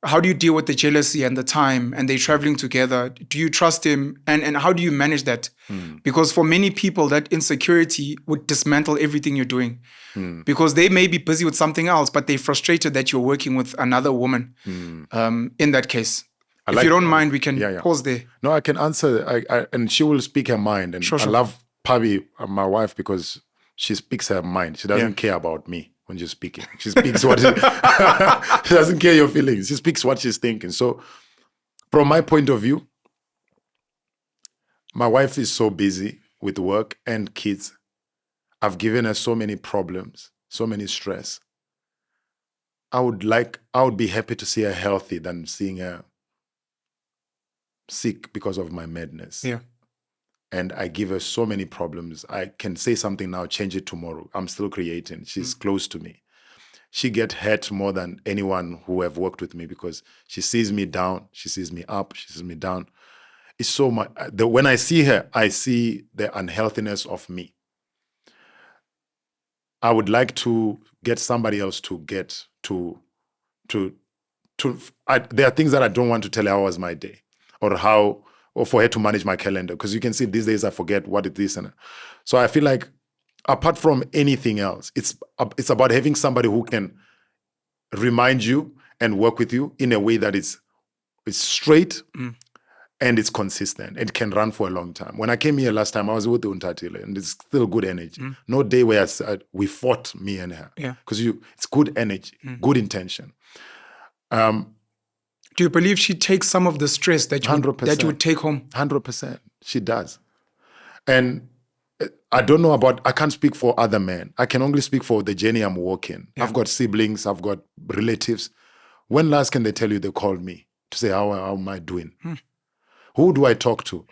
[SPEAKER 1] How do you deal with the jealousy and the time, and they're traveling together? Do you trust him? And how do you manage that? Because for many people, that insecurity would dismantle everything you're doing, because they may be busy with something else, but they're frustrated that you're working with another woman in that case. If you don't mind, we can pause there.
[SPEAKER 2] No, I can answer, and she will speak her mind. And I love Pabi, my wife, because she speaks her mind. She doesn't care about me when you're speaking. She speaks what she doesn't care your feelings. She speaks what she's thinking. So from my point of view, my wife is so busy with work and kids. I've given her so many problems, so many stress. I would be happy to see her healthy than seeing her sick because of my madness. And I give her so many problems. I can say something now, change it tomorrow. I'm still creating. She's close to me. She gets hurt more than anyone who have worked with me, because she sees me down, she sees me up, she sees me down. It's so much. When I see her, I see the unhealthiness of me. I would like to get somebody else to get to. There are things that I don't want to tell her how was my day, or for her to manage my calendar, because you can see these days I forget what it is. And so I feel like, apart from anything else, it's about having somebody who can remind you and work with you in a way that it's straight and it's consistent. It can run for a long time. When I came here last time, I was with Untatile, and it's still good energy. No day where we fought, me and her, because it's good energy, good intention.
[SPEAKER 1] Do you believe she takes some of the stress that you would take home?
[SPEAKER 2] 100%. She does. And I don't know I can't speak for other men. I can only speak for the journey I'm walking. I've got siblings, I've got relatives. When last can they tell you they called me to say, how am I doing? Who do I talk to?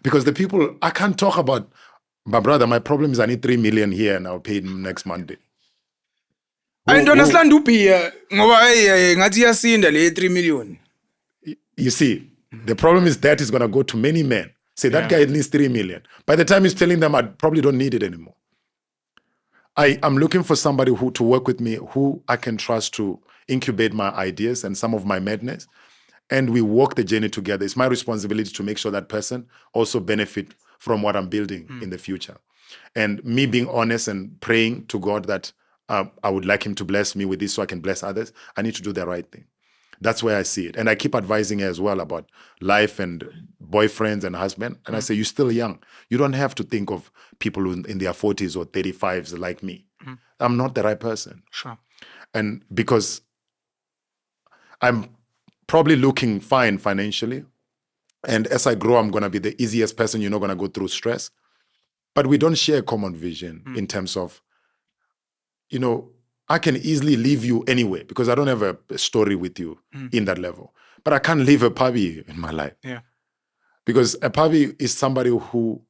[SPEAKER 2] Because the people, I can't talk about, my brother, my problem is I need 3 million here and I'll pay him next Monday.
[SPEAKER 1] I don't understand uphi ngoba ngathi yasinda le 3 million.
[SPEAKER 2] You see, the problem is that is going to go to many men. Say, that
[SPEAKER 1] Yeah.
[SPEAKER 2] guy needs 3 million. By the time he's telling them, I probably don't need it anymore. I'm looking for somebody who to work with me, who I can trust to incubate my ideas and some of my madness. And we walk the journey together. It's my responsibility to make sure that person also benefit from what I'm building in the future. And me being honest and praying to God that I would like him to bless me with this so I can bless others. I need to do the right thing. That's where I see it. And I keep advising her as well about life and boyfriends and husband. And I say, you're still young. You don't have to think of people in their 40s or 35s like me. I'm not the right person.
[SPEAKER 1] Sure.
[SPEAKER 2] And because I'm probably looking fine financially. And as I grow, I'm going to be the easiest person. You're not going to go through stress. But we don't share a common vision in terms of, I can easily leave you anyway because I don't have a story with you in that level. But I can't leave a puppy in my life.
[SPEAKER 1] Yeah.
[SPEAKER 2] Because a puppy is somebody who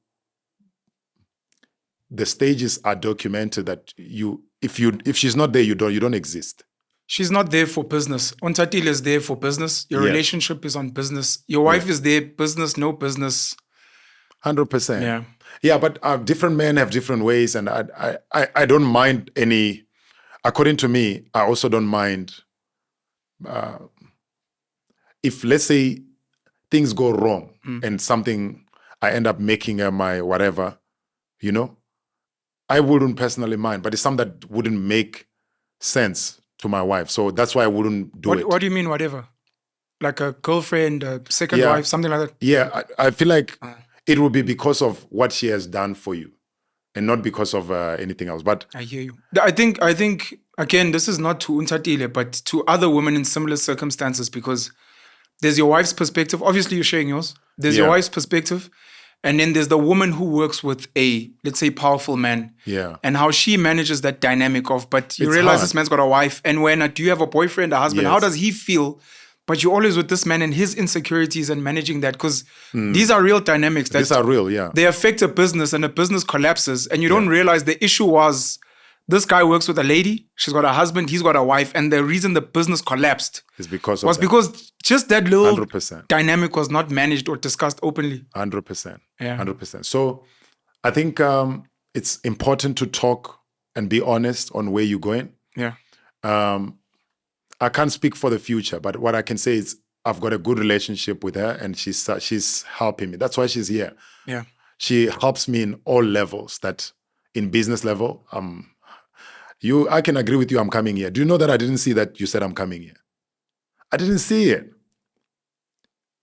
[SPEAKER 2] the stages are documented that if she's not there, you don't exist.
[SPEAKER 1] She's not there for business. Ontatile is there for business. Your
[SPEAKER 2] Yes.
[SPEAKER 1] relationship is on business. Your wife is there, business, no business.
[SPEAKER 2] 100%.
[SPEAKER 1] Yeah.
[SPEAKER 2] Yeah, but different men have different ways, and I don't mind any. According to me, I also don't mind if, let's say, things go wrong and something I end up making my whatever, I wouldn't personally mind, but it's something that wouldn't make sense to my wife. So that's why I wouldn't do it.
[SPEAKER 1] What do you mean, whatever? Like a girlfriend, a second
[SPEAKER 2] Yeah.
[SPEAKER 1] wife, something like that?
[SPEAKER 2] Yeah, I feel like it will be because of what she has done for you and not because of anything else. But
[SPEAKER 1] I hear you. I think again, this is not to Untatile, but to other women in similar circumstances, because there's your wife's perspective. Obviously, you're sharing yours. There's your
[SPEAKER 2] Yeah.
[SPEAKER 1] wife's perspective. And then there's the woman who works with a, let's say, powerful man.
[SPEAKER 2] yeah,
[SPEAKER 1] And how she manages that dynamic of, but you
[SPEAKER 2] It's
[SPEAKER 1] realize
[SPEAKER 2] hard.
[SPEAKER 1] this man's got a wife. And when do you have a boyfriend, a husband? How
[SPEAKER 2] Yes.
[SPEAKER 1] does he feel? But you're always with this man and his insecurities and managing that, because these are real dynamics that
[SPEAKER 2] these are real, yeah.
[SPEAKER 1] they affect a business, and a business collapses. And you don't realize the issue was this guy works with a lady, she's got a husband, he's got a wife. And the reason the business collapsed
[SPEAKER 2] It's because of
[SPEAKER 1] was
[SPEAKER 2] that.
[SPEAKER 1] because just that little
[SPEAKER 2] 100%.
[SPEAKER 1] dynamic was not managed or discussed openly.
[SPEAKER 2] 100%.
[SPEAKER 1] Yeah.
[SPEAKER 2] 100%. So I think it's important to talk and be honest on where you're going.
[SPEAKER 1] Yeah.
[SPEAKER 2] I can't speak for the future, but what I can say is I've got a good relationship with her, and she's helping me. That's why she's here.
[SPEAKER 1] Yeah.
[SPEAKER 2] She helps me in all levels. That in business level, I can agree with you. I'm coming here. Do you know that I didn't see that you said I'm coming here? I didn't see it.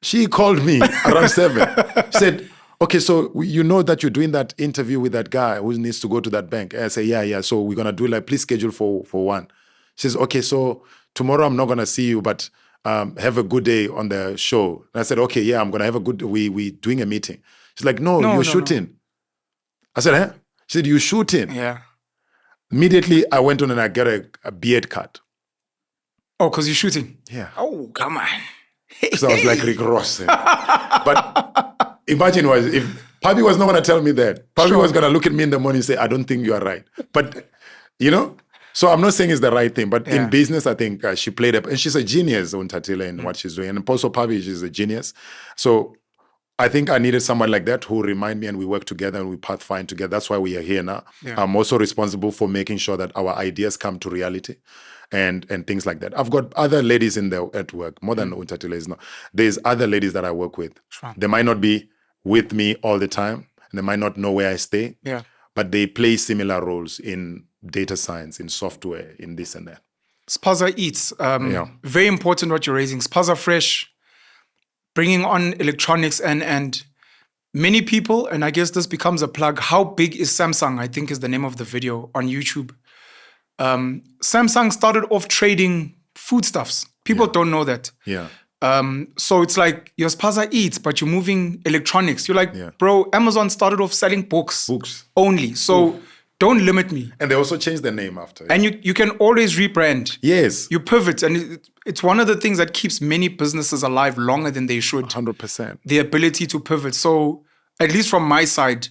[SPEAKER 2] She called me around 7. She said, okay, so you know that you're doing that interview with that guy who needs to go to that bank. And I say, yeah. So we're gonna do it, like, please schedule for 1. She says, okay, so tomorrow I'm not gonna see you, but have a good day on the show. And I said, okay, yeah, I'm gonna have a good. We doing a meeting. She's like, no,
[SPEAKER 1] No,
[SPEAKER 2] you're
[SPEAKER 1] no.
[SPEAKER 2] shooting. I said, huh? She said, you're shooting.
[SPEAKER 1] Yeah.
[SPEAKER 2] Immediately, I went on and I got a beard cut.
[SPEAKER 1] Oh, because you're shooting.
[SPEAKER 2] Yeah.
[SPEAKER 1] Oh, come on.
[SPEAKER 2] Because I was like Rick Ross. But imagine if Papi was not going to tell me that. Papi was going to look at me in the morning and say, I don't think you are right. But, so I'm not saying it's the right thing. But
[SPEAKER 1] Yeah.
[SPEAKER 2] in business, I think she played up. And she's a genius, Untatile, in what she's doing. And also Papi, she's a genius. So I think I needed someone like that who remind me, and we work together and we pathfind together. That's why we are here now.
[SPEAKER 1] Yeah.
[SPEAKER 2] I'm also responsible for making sure that our ideas come to reality and things like that. I've got other ladies at work, more than Untatile is now. There's other ladies that I work with.
[SPEAKER 1] Sure.
[SPEAKER 2] They might not be with me all the time, and they might not know where I stay,
[SPEAKER 1] Yeah.
[SPEAKER 2] but they play similar roles in data science, in software, in this and that.
[SPEAKER 1] Spaza Eats.
[SPEAKER 2] Yeah.
[SPEAKER 1] Very important what you're raising. Spaza Fresh, bringing on electronics and many people, and I guess this becomes a plug. How big is Samsung? I think is the name of the video on YouTube. Samsung started off trading foodstuffs. People don't know that.
[SPEAKER 2] Yeah.
[SPEAKER 1] So it's like your Spaza Eats, but you're moving electronics. You're like,
[SPEAKER 2] Yeah.
[SPEAKER 1] bro, Amazon started off selling books.
[SPEAKER 2] Books.
[SPEAKER 1] Only. So don't limit me.
[SPEAKER 2] And they also changed the name after.
[SPEAKER 1] And you can always rebrand.
[SPEAKER 2] Yes.
[SPEAKER 1] You pivot. And it's one of the things that keeps many businesses alive longer than they should.
[SPEAKER 2] 100%.
[SPEAKER 1] The ability to pivot. So at least from my side,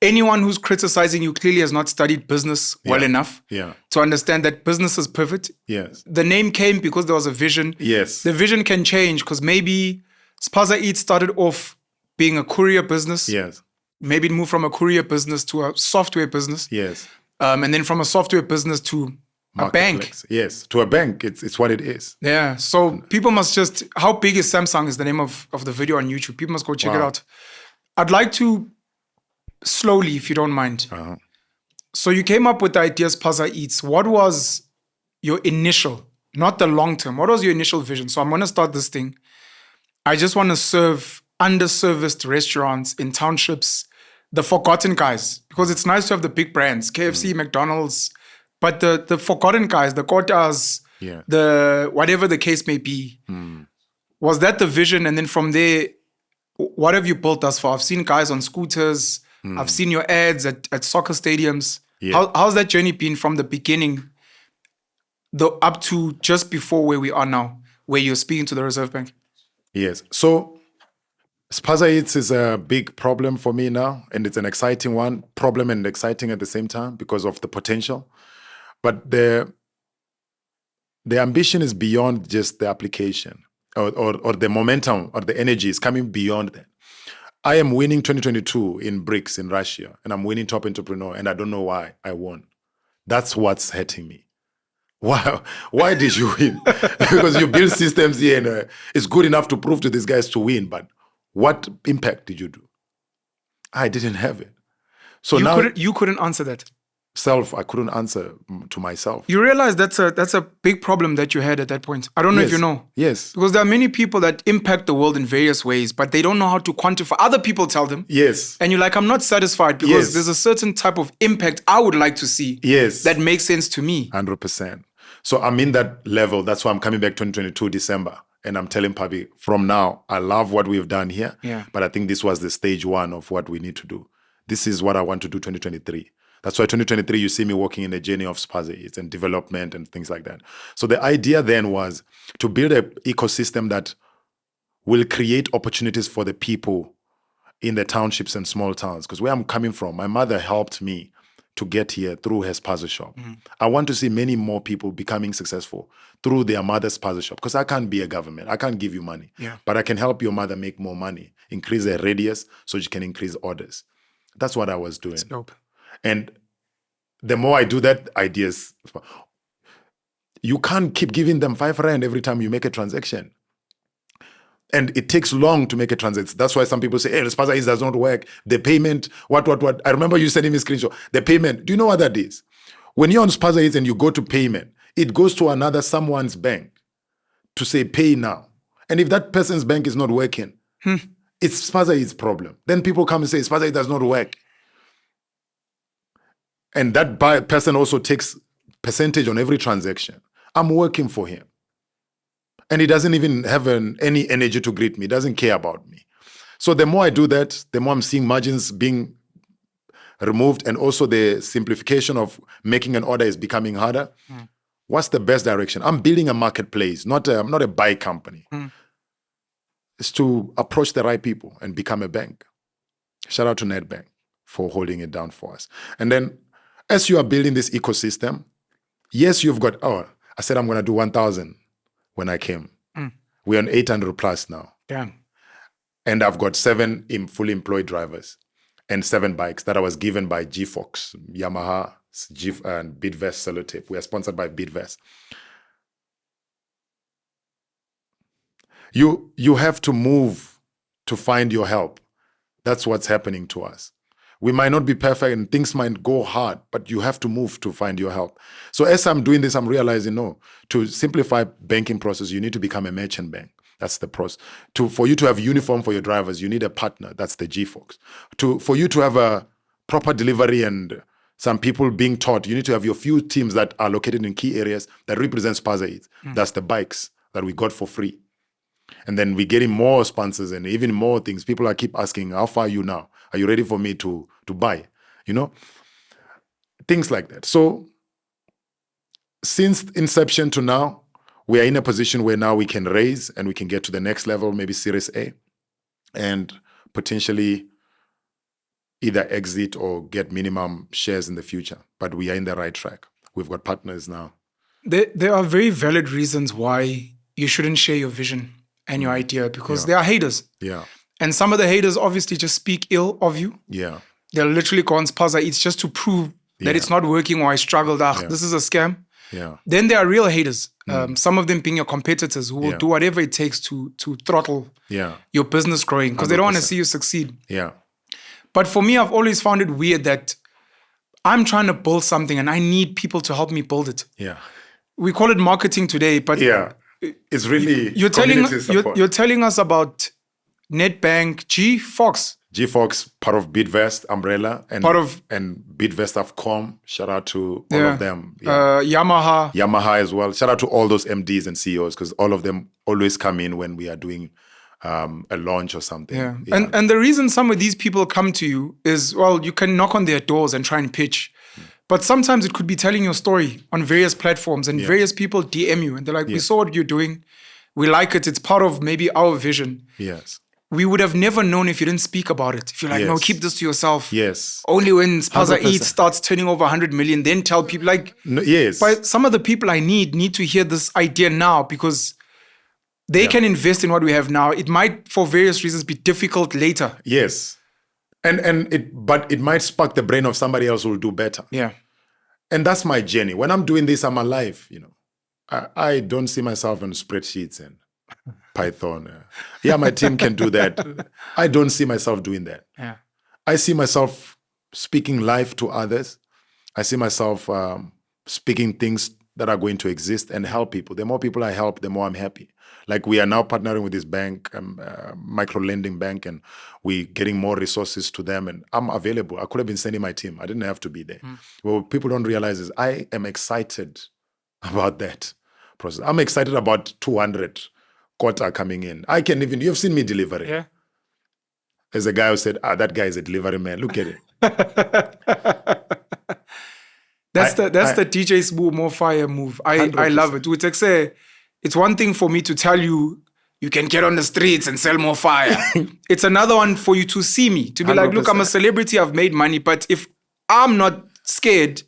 [SPEAKER 1] anyone who's criticizing you clearly has not studied business well enough to understand that businesses pivot.
[SPEAKER 2] Yes.
[SPEAKER 1] The name came because there was a vision.
[SPEAKER 2] Yes.
[SPEAKER 1] The vision can change because maybe Spaza Eats started off being a courier business.
[SPEAKER 2] Yes.
[SPEAKER 1] Maybe it moved from a courier business to a software business.
[SPEAKER 2] Yes.
[SPEAKER 1] And then from a software business to a bank.
[SPEAKER 2] Yes, to a bank. It's what it is.
[SPEAKER 1] Yeah. So people must just, how big is Samsung is the name of the video on YouTube. People must go check it out. I'd like to slowly, if you don't mind. So you came up with the idea Spaza Eats. What was your initial, not the long term, what was your initial vision? So I'm going to start this thing. I just want to serve underserviced restaurants in townships, the forgotten guys, because it's nice to have the big brands, KFC, McDonald's, but the forgotten guys, the kotas, the whatever the case may be. Was that the vision? And then from there, what have you built thus far? I've seen guys on scooters. I've seen your ads at soccer stadiums. How's that journey been from the beginning up to just before where we are now, where you're speaking to the Reserve Bank?
[SPEAKER 2] Yes. So Spaza Eats is a big problem for me now, and it's an exciting one, problem and exciting at the same time because of the potential. But the ambition is beyond just the application or the momentum or the energy is coming beyond that. I am winning 2022 in BRICS in Russia, and I'm winning top entrepreneur, and I don't know why I won. That's what's hurting me. Why did you win? Because you build systems here, and it's good enough to prove to these guys to win, but what impact did you do? I didn't have it. So
[SPEAKER 1] you couldn't answer that.
[SPEAKER 2] I couldn't answer to myself.
[SPEAKER 1] You realize that's a big problem that you had at that point. I don't know if you know.
[SPEAKER 2] Yes.
[SPEAKER 1] Because there are many people that impact the world in various ways, but they don't know how to quantify. Other people tell them.
[SPEAKER 2] Yes.
[SPEAKER 1] And you're like, I'm not satisfied because there's a certain type of impact I would like to see.
[SPEAKER 2] Yes.
[SPEAKER 1] That makes sense to me.
[SPEAKER 2] 100%. So I'm in that level. That's why I'm coming back 2022 December. And I'm telling Papi, from now, I love what we've done here.
[SPEAKER 1] Yeah.
[SPEAKER 2] But I think this was the stage one of what we need to do. This is what I want to do 2023. That's why 2023, you see me walking in the journey of Spaza Eats and development and things like that. So the idea then was to build an ecosystem that will create opportunities for the people in the townships and small towns. Because where I'm coming from, my mother helped me to get here through her Spaza shop. I want to see many more people becoming successful through their mother's Spaza shop. Because I can't be a government. I can't give you money. But I can help your mother make more money, increase her radius so she can increase orders. That's what I was doing.
[SPEAKER 1] That's dope.
[SPEAKER 2] And the more I do that, ideas, you can't keep giving them 5 rand every time you make a transaction. And it takes long to make a transaction. That's why some people say, hey, the Spaza Eats does not work. The payment, what. I remember you sending me a screenshot. The payment, do you know what that is? When you're on Spaza Eats and you go to payment, it goes to someone's bank to say pay now. And if that person's bank is not working, it's Spaza Eats' problem. Then people come and say, Spaza Eats does not work. And that person also takes percentage on every transaction. I'm working for him. And he doesn't even have any energy to greet me. He doesn't care about me. So the more I do that, the more I'm seeing margins being removed, and also the simplification of making an order is becoming harder. What's the best direction? I'm building a marketplace, not a buy company. It's to approach the right people and become a bank. Shout out to NetBank for holding it down for us. And then as you are building this ecosystem, yes, you've got, I said I'm going to do 1,000 when I came. We're on 800 plus now.
[SPEAKER 1] Damn.
[SPEAKER 2] And I've got 7 fully employed drivers and 7 bikes that I was given by G-Fox, Yamaha, and Bidvest Sellotape. We are sponsored by Bidvest. You have to move to find your help. That's what's happening to us. We might not be perfect and things might go hard, but you have to move to find your help. So as I'm doing this, I'm realizing, to simplify banking process, you need to become a merchant bank. That's the process. For you to have uniform for your drivers, you need a partner. That's the G-Fox. For you to have a proper delivery and some people being taught, you need to have your few teams that are located in key areas that represent Spaza Eats. That's the bikes that we got for free. And then we're getting more sponsors and even more things. People are keep asking, how far are you now? Are you ready for me to buy? Things like that. So since inception to now, we are in a position where now we can raise and we can get to the next level, maybe Series A, and potentially either exit or get minimum shares in the future. But we are in the right track. We've got partners now.
[SPEAKER 1] There are very valid reasons why you shouldn't share your vision and your idea, because there are haters.
[SPEAKER 2] Yeah.
[SPEAKER 1] And some of the haters obviously just speak ill of you.
[SPEAKER 2] Yeah.
[SPEAKER 1] They'll literally go on Spaza Eats just to prove that it's not working, or I struggled. This is a scam.
[SPEAKER 2] Yeah.
[SPEAKER 1] Then there are real haters. Some of them being your competitors who will do whatever it takes to throttle your business growing, because they don't want to see you succeed.
[SPEAKER 2] Yeah.
[SPEAKER 1] But for me, I've always found it weird that I'm trying to build something and I need people to help me build it.
[SPEAKER 2] Yeah.
[SPEAKER 1] We call it marketing today, but
[SPEAKER 2] it's really
[SPEAKER 1] you're telling us about Nedbank, GFox.
[SPEAKER 2] GFox, part of Bidvest umbrella, and Bidvest Avcom. Shout out to all of them. Yamaha as well. Shout out to all those MDs and CEOs, because all of them always come in when we are doing a launch or something.
[SPEAKER 1] Yeah. And the reason some of these people come to you is, well, you can knock on their doors and try and pitch. But sometimes it could be telling your story on various platforms, and various people DM you and they're like, we saw what you're doing. We like it. It's part of maybe our vision.
[SPEAKER 2] Yes.
[SPEAKER 1] We would have never known if you didn't speak about it. If you're like, no, keep this to yourself.
[SPEAKER 2] Yes.
[SPEAKER 1] Only when Spaza Eats starts turning over 100 million, then tell people. Like, but some of the people I need to hear this idea now, because they can invest in what we have now. It might, for various reasons, be difficult later.
[SPEAKER 2] Yes. But it might spark the brain of somebody else who will do better.
[SPEAKER 1] Yeah.
[SPEAKER 2] And that's my journey. When I'm doing this, I'm alive, you know. I don't see myself on spreadsheets and Python. Yeah, my team can do that. I don't see myself doing that.
[SPEAKER 1] Yeah.
[SPEAKER 2] I see myself speaking life to others. I see myself speaking things that are going to exist and help people. The more people I help, the more I'm happy. Like, we are now partnering with this bank, micro lending bank, and we're getting more resources to them. And I'm available. I could have been sending my team. I didn't have to be there. What people don't realize is I am excited about that process. I'm excited about 200 quota coming in. You've seen me deliver it.
[SPEAKER 1] Yeah.
[SPEAKER 2] There's a guy who said, that guy is a delivery man. Look at it.
[SPEAKER 1] That's the DJ Smooth More Fire move. I love it. It's one thing for me to tell you, you can get on the streets and sell more fire. It's another one for you to see me, to be 100%. Like, look, I'm a celebrity, I've made money, but if I'm not scared,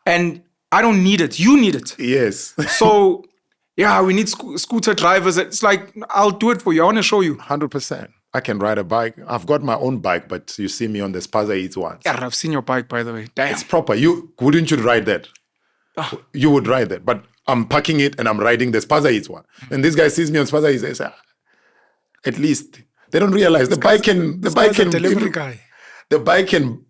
[SPEAKER 1] and I don't need it, you need it.
[SPEAKER 2] Yes.
[SPEAKER 1] So, we need scooter drivers. It's like, I'll do it for you. I want to show you.
[SPEAKER 2] 100%. I can ride a bike. I've got my own bike, but you see me on the Spaza Eats once.
[SPEAKER 1] Yeah, I've seen your bike, by the way. Damn.
[SPEAKER 2] It's proper. Wouldn't you ride that? You would ride that. But I'm parking it and I'm riding the Spaza Eats one. And this guy sees me on Spaza Eats and says, at least they don't realize the bike can
[SPEAKER 1] delivery guy.
[SPEAKER 2] The bike can.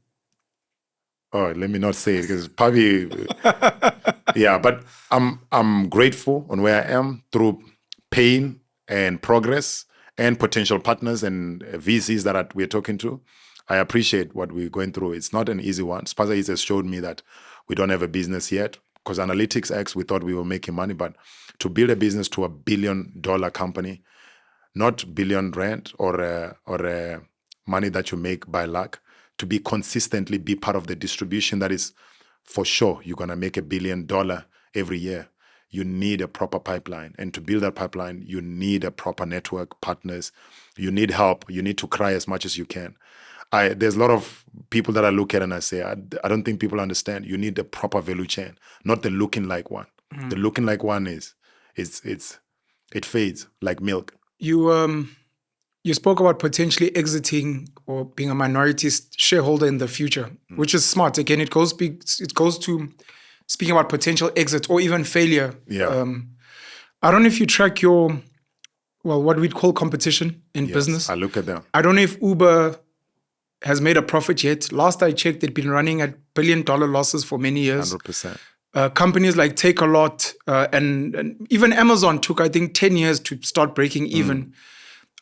[SPEAKER 2] Oh, let me not say it, because probably but I'm grateful on where I am through pain and progress and potential partners and VCs that we're talking to. I appreciate what we're going through. It's not an easy one. Spaza Eats has showed me that we don't have a business yet, because Analytics X, we thought we were making money, but to build a business to $1 billion company, not billion rand or money that you make by luck, to be consistently be part of the distribution that is for sure you're going to make $1 billion every year. You need a proper pipeline. And to build that pipeline, you need a proper network, partners. You need help. You need to cry as much as you can. There's a lot of people that I look at and I say, I don't think people understand. You need the proper value chain, not the looking like one. The looking like one it fades like milk.
[SPEAKER 1] You spoke about potentially exiting or being a minority shareholder in the future, which is smart. Again, it goes to speaking about potential exit or even failure.
[SPEAKER 2] Yeah.
[SPEAKER 1] I don't know if you track what we'd call competition in business.
[SPEAKER 2] I look at them.
[SPEAKER 1] I don't know if Uber has made a profit yet. Last I checked, they'd been running at $1 billion losses for many years.
[SPEAKER 2] 100%.
[SPEAKER 1] Companies like Takealot and even Amazon took, I think, 10 years to start breaking even.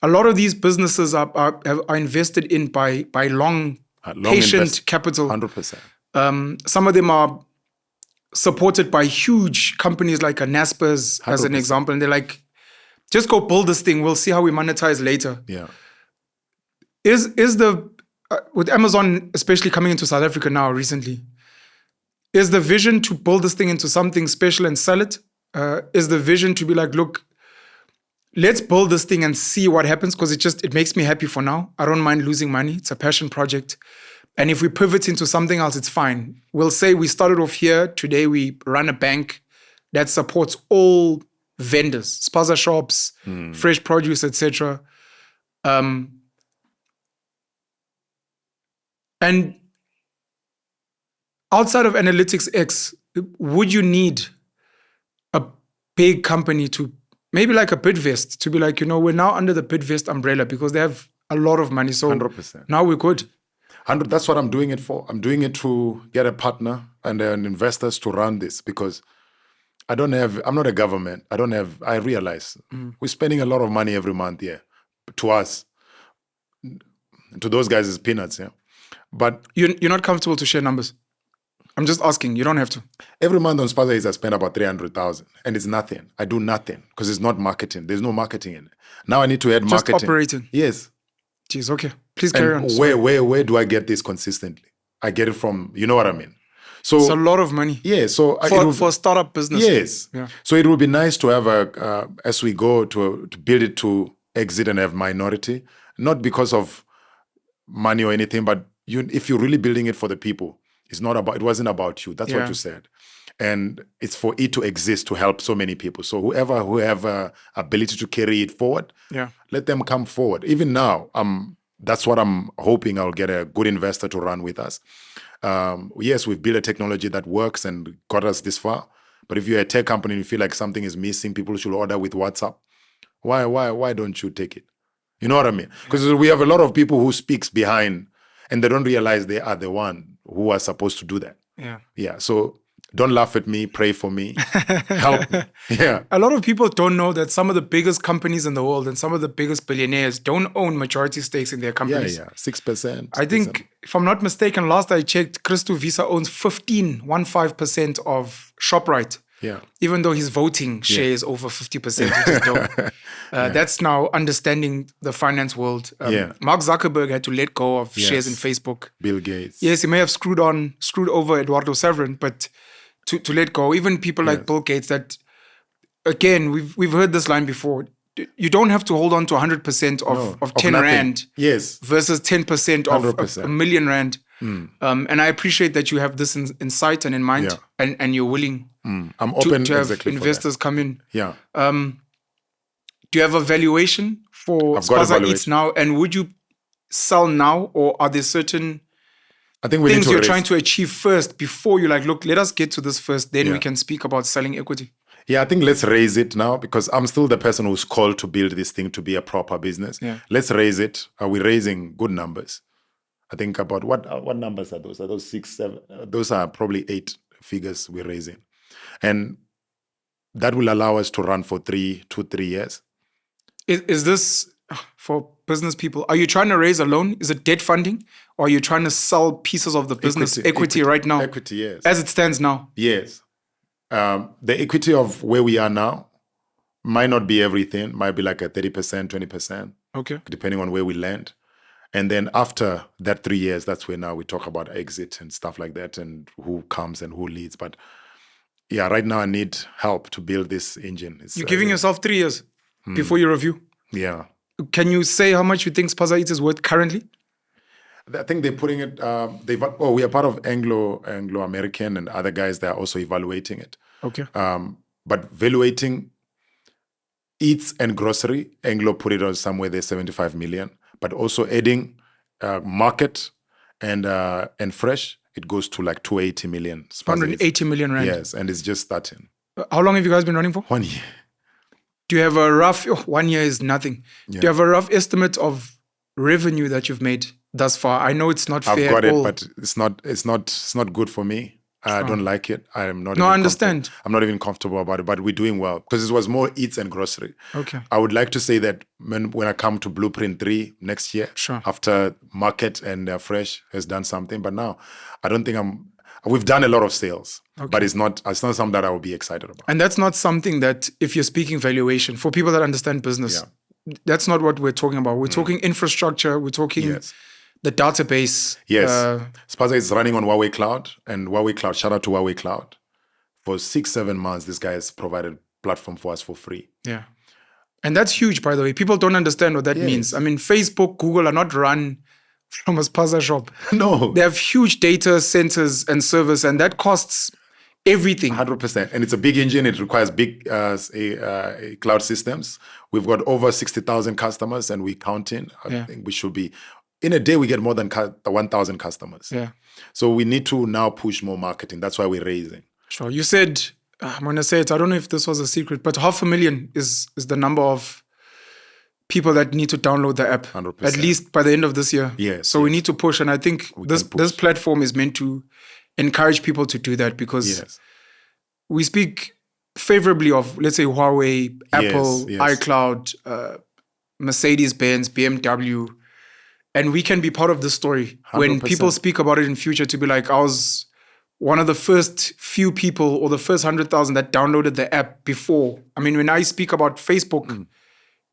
[SPEAKER 1] A lot of these businesses are invested in by long patient capital.
[SPEAKER 2] 100%.
[SPEAKER 1] Some of them are supported by huge companies like a Naspers, as an example. And they're like, just go build this thing. We'll see how we monetize later.
[SPEAKER 2] Yeah.
[SPEAKER 1] With Amazon, especially coming into South Africa now recently, is the vision to build this thing into something special and sell it? Is the vision to be like, look, let's build this thing and see what happens, because it makes me happy for now. I don't mind losing money. It's a passion project. And if we pivot into something else, it's fine. We'll say we started off here. Today we run a bank that supports all vendors, spaza shops, fresh produce, etc. And outside of Analytics X, would you need a big company to, maybe like a Bidvest, to be like, we're now under the Bidvest umbrella because they have a lot of money. So
[SPEAKER 2] 100%.
[SPEAKER 1] now we're good.
[SPEAKER 2] 100. That's what I'm doing it for. I'm doing it to get a partner and investors to run this, because I'm not a government. I realize we're spending a lot of money every month here. To us, to those guys, it's peanuts, yeah. But
[SPEAKER 1] you're not comfortable to share numbers. I'm just asking. You don't have to.
[SPEAKER 2] Every month on Spaza Eats, I spend about 300,000, and it's nothing. I do nothing because it's not marketing. There's no marketing in it. Now I need to add marketing.
[SPEAKER 1] Just operating.
[SPEAKER 2] Yes.
[SPEAKER 1] Jeez, okay. Please carry on.
[SPEAKER 2] Where do I get this consistently? I get it from, you know what I mean? So
[SPEAKER 1] it's a lot of money.
[SPEAKER 2] Yeah. So
[SPEAKER 1] for a startup business.
[SPEAKER 2] Yes. Yeah. So it would be nice to have as we go to build it to exit and have minority, not because of money or anything, but if you're really building it for the people, it wasn't about you. That's what you said. And it's for it to exist to help so many people. So who have ability to carry it forward, let them come forward. Even now, that's what I'm hoping. I'll get a good investor to run with us. Yes, we've built a technology that works and got us this far. But if you're a tech company and you feel like something is missing, people should order with WhatsApp. Why don't you take it? You know what I mean? Because we have a lot of people who speaks behind, and they don't realize they are the one who are supposed to do that. Yeah. So don't laugh at me. Pray for me. Help me. Yeah.
[SPEAKER 1] A lot of people don't know that some of the biggest companies in the world and some of the biggest billionaires don't own majority stakes in their companies.
[SPEAKER 2] Yeah. 6%.
[SPEAKER 1] I think, if I'm not mistaken, last I checked, Christo Visa owns 15% of ShopRite.
[SPEAKER 2] Yeah.
[SPEAKER 1] Even though his voting share is over 50%, which is dope. That's now understanding the finance world. Mark Zuckerberg had to let go of shares in Facebook.
[SPEAKER 2] Bill Gates.
[SPEAKER 1] Yes, he may have screwed over Eduardo Severin, but to let go. Even people like Bill Gates, that, again, we've heard this line before. You don't have to hold on to 100% of 10 Rand versus 10% of a million Rand. And I appreciate that you have this in sight and in mind, and you're willing
[SPEAKER 2] I'm open
[SPEAKER 1] to have investors come in. Yeah. Do you have a valuation for Spaza Eats now? And would you sell now, or are there certain things you're trying to achieve first before you're like, look, let us get to this first, then we can speak about selling equity?
[SPEAKER 2] Yeah, I think let's raise it now, because I'm still the person who's called to build this thing to be a proper business. Let's raise it. We're raising good numbers. I think about what numbers are those? Are those 6, 7? Those are probably 8 figures we're raising. And that will allow us to run for 2-3 years.
[SPEAKER 1] Is this for business people? Are you trying to raise a loan? Is it debt funding? Or are you trying to sell pieces of the business equity right now?
[SPEAKER 2] Equity, yes.
[SPEAKER 1] As it stands now?
[SPEAKER 2] Yes. The equity of where we are now might not be everything. Might be like a 30%, 20%.
[SPEAKER 1] Okay.
[SPEAKER 2] Depending on where we land. And then after that 3 years, that's where now we talk about exit and stuff like that, and who comes and who leads. But yeah, right now I need help to build this engine.
[SPEAKER 1] You're giving yourself 3 years before you review?
[SPEAKER 2] Yeah.
[SPEAKER 1] Can you say how much you think Spaza Eats is worth currently?
[SPEAKER 2] I think they're putting it, we are part of Anglo-American and other guys that are also evaluating it.
[SPEAKER 1] Okay.
[SPEAKER 2] But valuating Eats and grocery, Anglo put it on somewhere there 75 million. But also adding market and fresh, it goes to like 280 million.
[SPEAKER 1] 180 million Rand.
[SPEAKER 2] Yes, and it's just starting.
[SPEAKER 1] How long have you guys been running for?
[SPEAKER 2] 1 year.
[SPEAKER 1] Do you have a rough, 1 year is nothing. Yeah. Do you have a rough estimate of revenue that you've made thus far? I know it's not fair.
[SPEAKER 2] I've got it, but it's not good for me. I don't like it. I'm not.
[SPEAKER 1] No, I understand.
[SPEAKER 2] I'm not even comfortable about it, but we're doing well because it was more Eats and grocery.
[SPEAKER 1] Okay.
[SPEAKER 2] I would like to say that when I come to Blueprint 3 next year, after market and fresh has done something, but now I don't think we've done a lot of sales, but it's not something that I would be excited about.
[SPEAKER 1] And that's not something that, if you're speaking valuation, for people that understand business, that's not what we're talking about. We're talking infrastructure. We're talking the database.
[SPEAKER 2] Yes. Spaza is running on Huawei Cloud, and Huawei Cloud, shout out to Huawei Cloud. For 6-7 months, this guy has provided platform for us for free.
[SPEAKER 1] Yeah. And that's huge, by the way. People don't understand what that means. I mean, Facebook, Google are not run from a Spaza shop.
[SPEAKER 2] No.
[SPEAKER 1] They have huge data centers and servers, and that costs everything.
[SPEAKER 2] 100%. And it's a big engine. It requires big cloud systems. We've got over 60,000 customers, and we're counting. I think we should be, in a day, we get more than 1,000 customers.
[SPEAKER 1] Yeah.
[SPEAKER 2] So we need to now push more marketing. That's why we're raising.
[SPEAKER 1] Sure. You said, I'm going to say it, I don't know if this was a secret, but 500,000 is the number of people that need to download the app,
[SPEAKER 2] 100%.
[SPEAKER 1] at least by the end of this year.
[SPEAKER 2] Yes.
[SPEAKER 1] So we need to push. And I think this platform is meant to encourage people to do that, because we speak favorably of, let's say, Huawei, Apple, iCloud, Mercedes-Benz, BMW, and we can be part of the story 100%. When people speak about it in future, to be like, I was one of the first few people, or the first 100,000 that downloaded the app before. I mean, when I speak about Facebook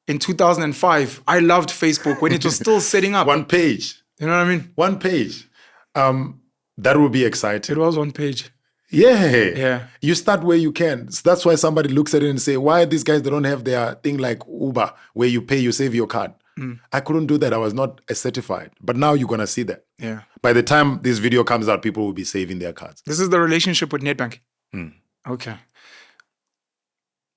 [SPEAKER 1] in 2005, I loved Facebook when it was still setting up.
[SPEAKER 2] One page.
[SPEAKER 1] You know what I mean?
[SPEAKER 2] One page. That will be exciting.
[SPEAKER 1] It was one page.
[SPEAKER 2] Yeah. You start where you can. So that's why somebody looks at it and say, why these guys, they don't have their thing like Uber, where you pay, you save your card. I couldn't do that. I was not certified. But now you're going to see that.
[SPEAKER 1] Yeah.
[SPEAKER 2] By the time this video comes out, people will be saving their cards.
[SPEAKER 1] This is the relationship with Nedbank. Okay.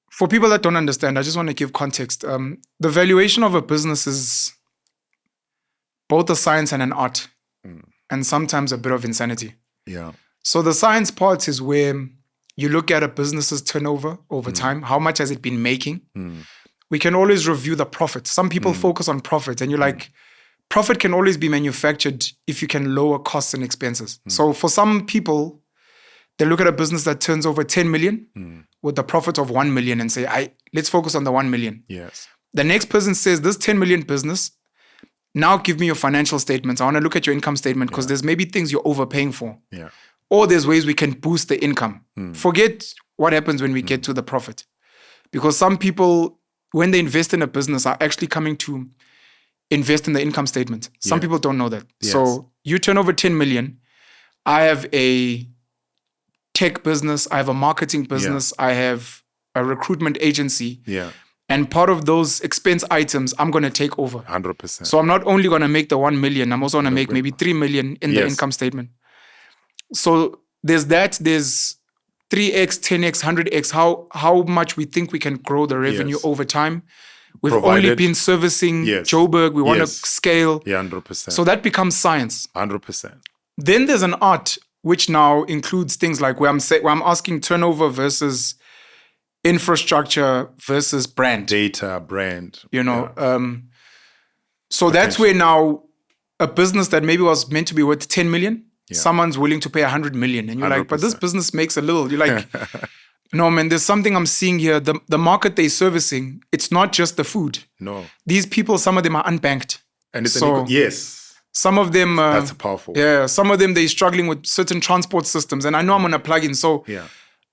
[SPEAKER 1] For people that don't understand, I just want to give context. The valuation of a business is both a science and an art, and sometimes a bit of insanity.
[SPEAKER 2] Yeah.
[SPEAKER 1] So the science part is where you look at a business's turnover over time. How much has it been making? We can always review the profit. Some people focus on profit, and you're like, profit can always be manufactured if you can lower costs and expenses. So for some people, they look at a business that turns over 10 million with the profit of 1 million and say, let's focus on the 1 million.
[SPEAKER 2] Yes.
[SPEAKER 1] The next person says, this 10 million business, now give me your financial statements. I want to look at your income statement, because there's maybe things you're overpaying for.
[SPEAKER 2] Yeah.
[SPEAKER 1] Or there's ways we can boost the income. Forget what happens when we get to the profit. Because some people, when they invest in a business, are actually coming to invest in the income statement. Some people don't know that.
[SPEAKER 2] Yes.
[SPEAKER 1] So you turn over 10 million. I have a tech business. I have a marketing business. I have a recruitment agency.
[SPEAKER 2] Yeah.
[SPEAKER 1] And part of those expense items, I'm going to take over.
[SPEAKER 2] 100%.
[SPEAKER 1] So I'm not only going to make the 1 million, I'm also going to make maybe 3 million in the income statement. So there's that. There's 3x, 10x, 100x, how much we think we can grow the revenue over time. We've only been servicing Joburg. We want to scale.
[SPEAKER 2] Yeah, 100%.
[SPEAKER 1] So that becomes science.
[SPEAKER 2] 100%.
[SPEAKER 1] Then there's an art, which now includes things like where I'm asking turnover versus infrastructure versus brand.
[SPEAKER 2] Data, brand.
[SPEAKER 1] You know, so that's where now a business that maybe was meant to be worth 10 million, someone's willing to pay 100 million. And you're 100%. Like, but this business makes a little. You're like, no, man, there's something I'm seeing here. The market they're servicing, it's not just the food.
[SPEAKER 2] No.
[SPEAKER 1] These people, some of them are unbanked.
[SPEAKER 2] And it's
[SPEAKER 1] yes. Some of them...
[SPEAKER 2] that's powerful.
[SPEAKER 1] Yeah, some of them, they're struggling with certain transport systems. And I know I'm going to plug in. So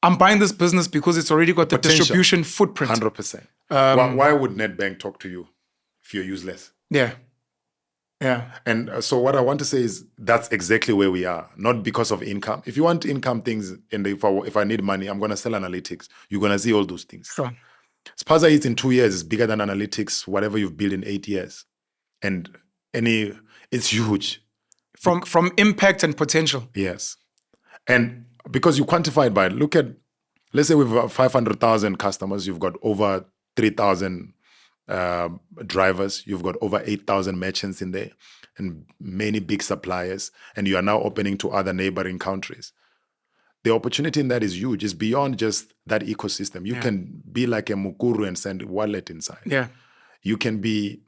[SPEAKER 1] I'm buying this business because it's already got the distribution footprint.
[SPEAKER 2] 100%. Why would Nedbank talk to you if you're useless?
[SPEAKER 1] Yeah.
[SPEAKER 2] And so what I want to say is that's exactly where we are, not because of income. If you want income things, and if I need money, I'm going to sell analytics. You're going to see all those things.
[SPEAKER 1] Sure.
[SPEAKER 2] Spaza Eats in 2 years is bigger than analytics, whatever you've built in 8 years. And it's huge.
[SPEAKER 1] From impact and potential.
[SPEAKER 2] Yes. And because you quantify it by, look at, let's say we've got 500,000 customers, you've got over 3,000 drivers, you've got over 8,000 merchants in there, and many big suppliers, and you are now opening to other neighboring countries. The opportunity in that is huge. It's beyond just that ecosystem. You can be like a Mukuru and send a wallet inside.
[SPEAKER 1] Yeah.
[SPEAKER 2] You can be,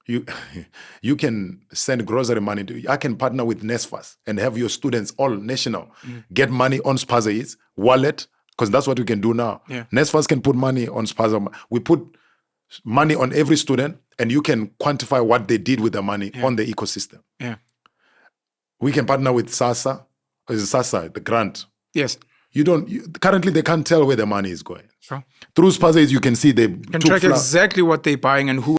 [SPEAKER 2] you can send grocery money. I can partner with NSFAS and have your students all national get money on Spaza Eats wallet, because that's what we can do now.
[SPEAKER 1] Yeah.
[SPEAKER 2] NSFAS can put money on Spaza. We put money on every student, and you can quantify what they did with the money on the ecosystem.
[SPEAKER 1] Yeah.
[SPEAKER 2] We can partner with SASA, the grant.
[SPEAKER 1] Yes.
[SPEAKER 2] Currently they can't tell where the money is going.
[SPEAKER 1] Sure.
[SPEAKER 2] Through Spaza Eats, you can see they
[SPEAKER 1] can track exactly what they're buying and who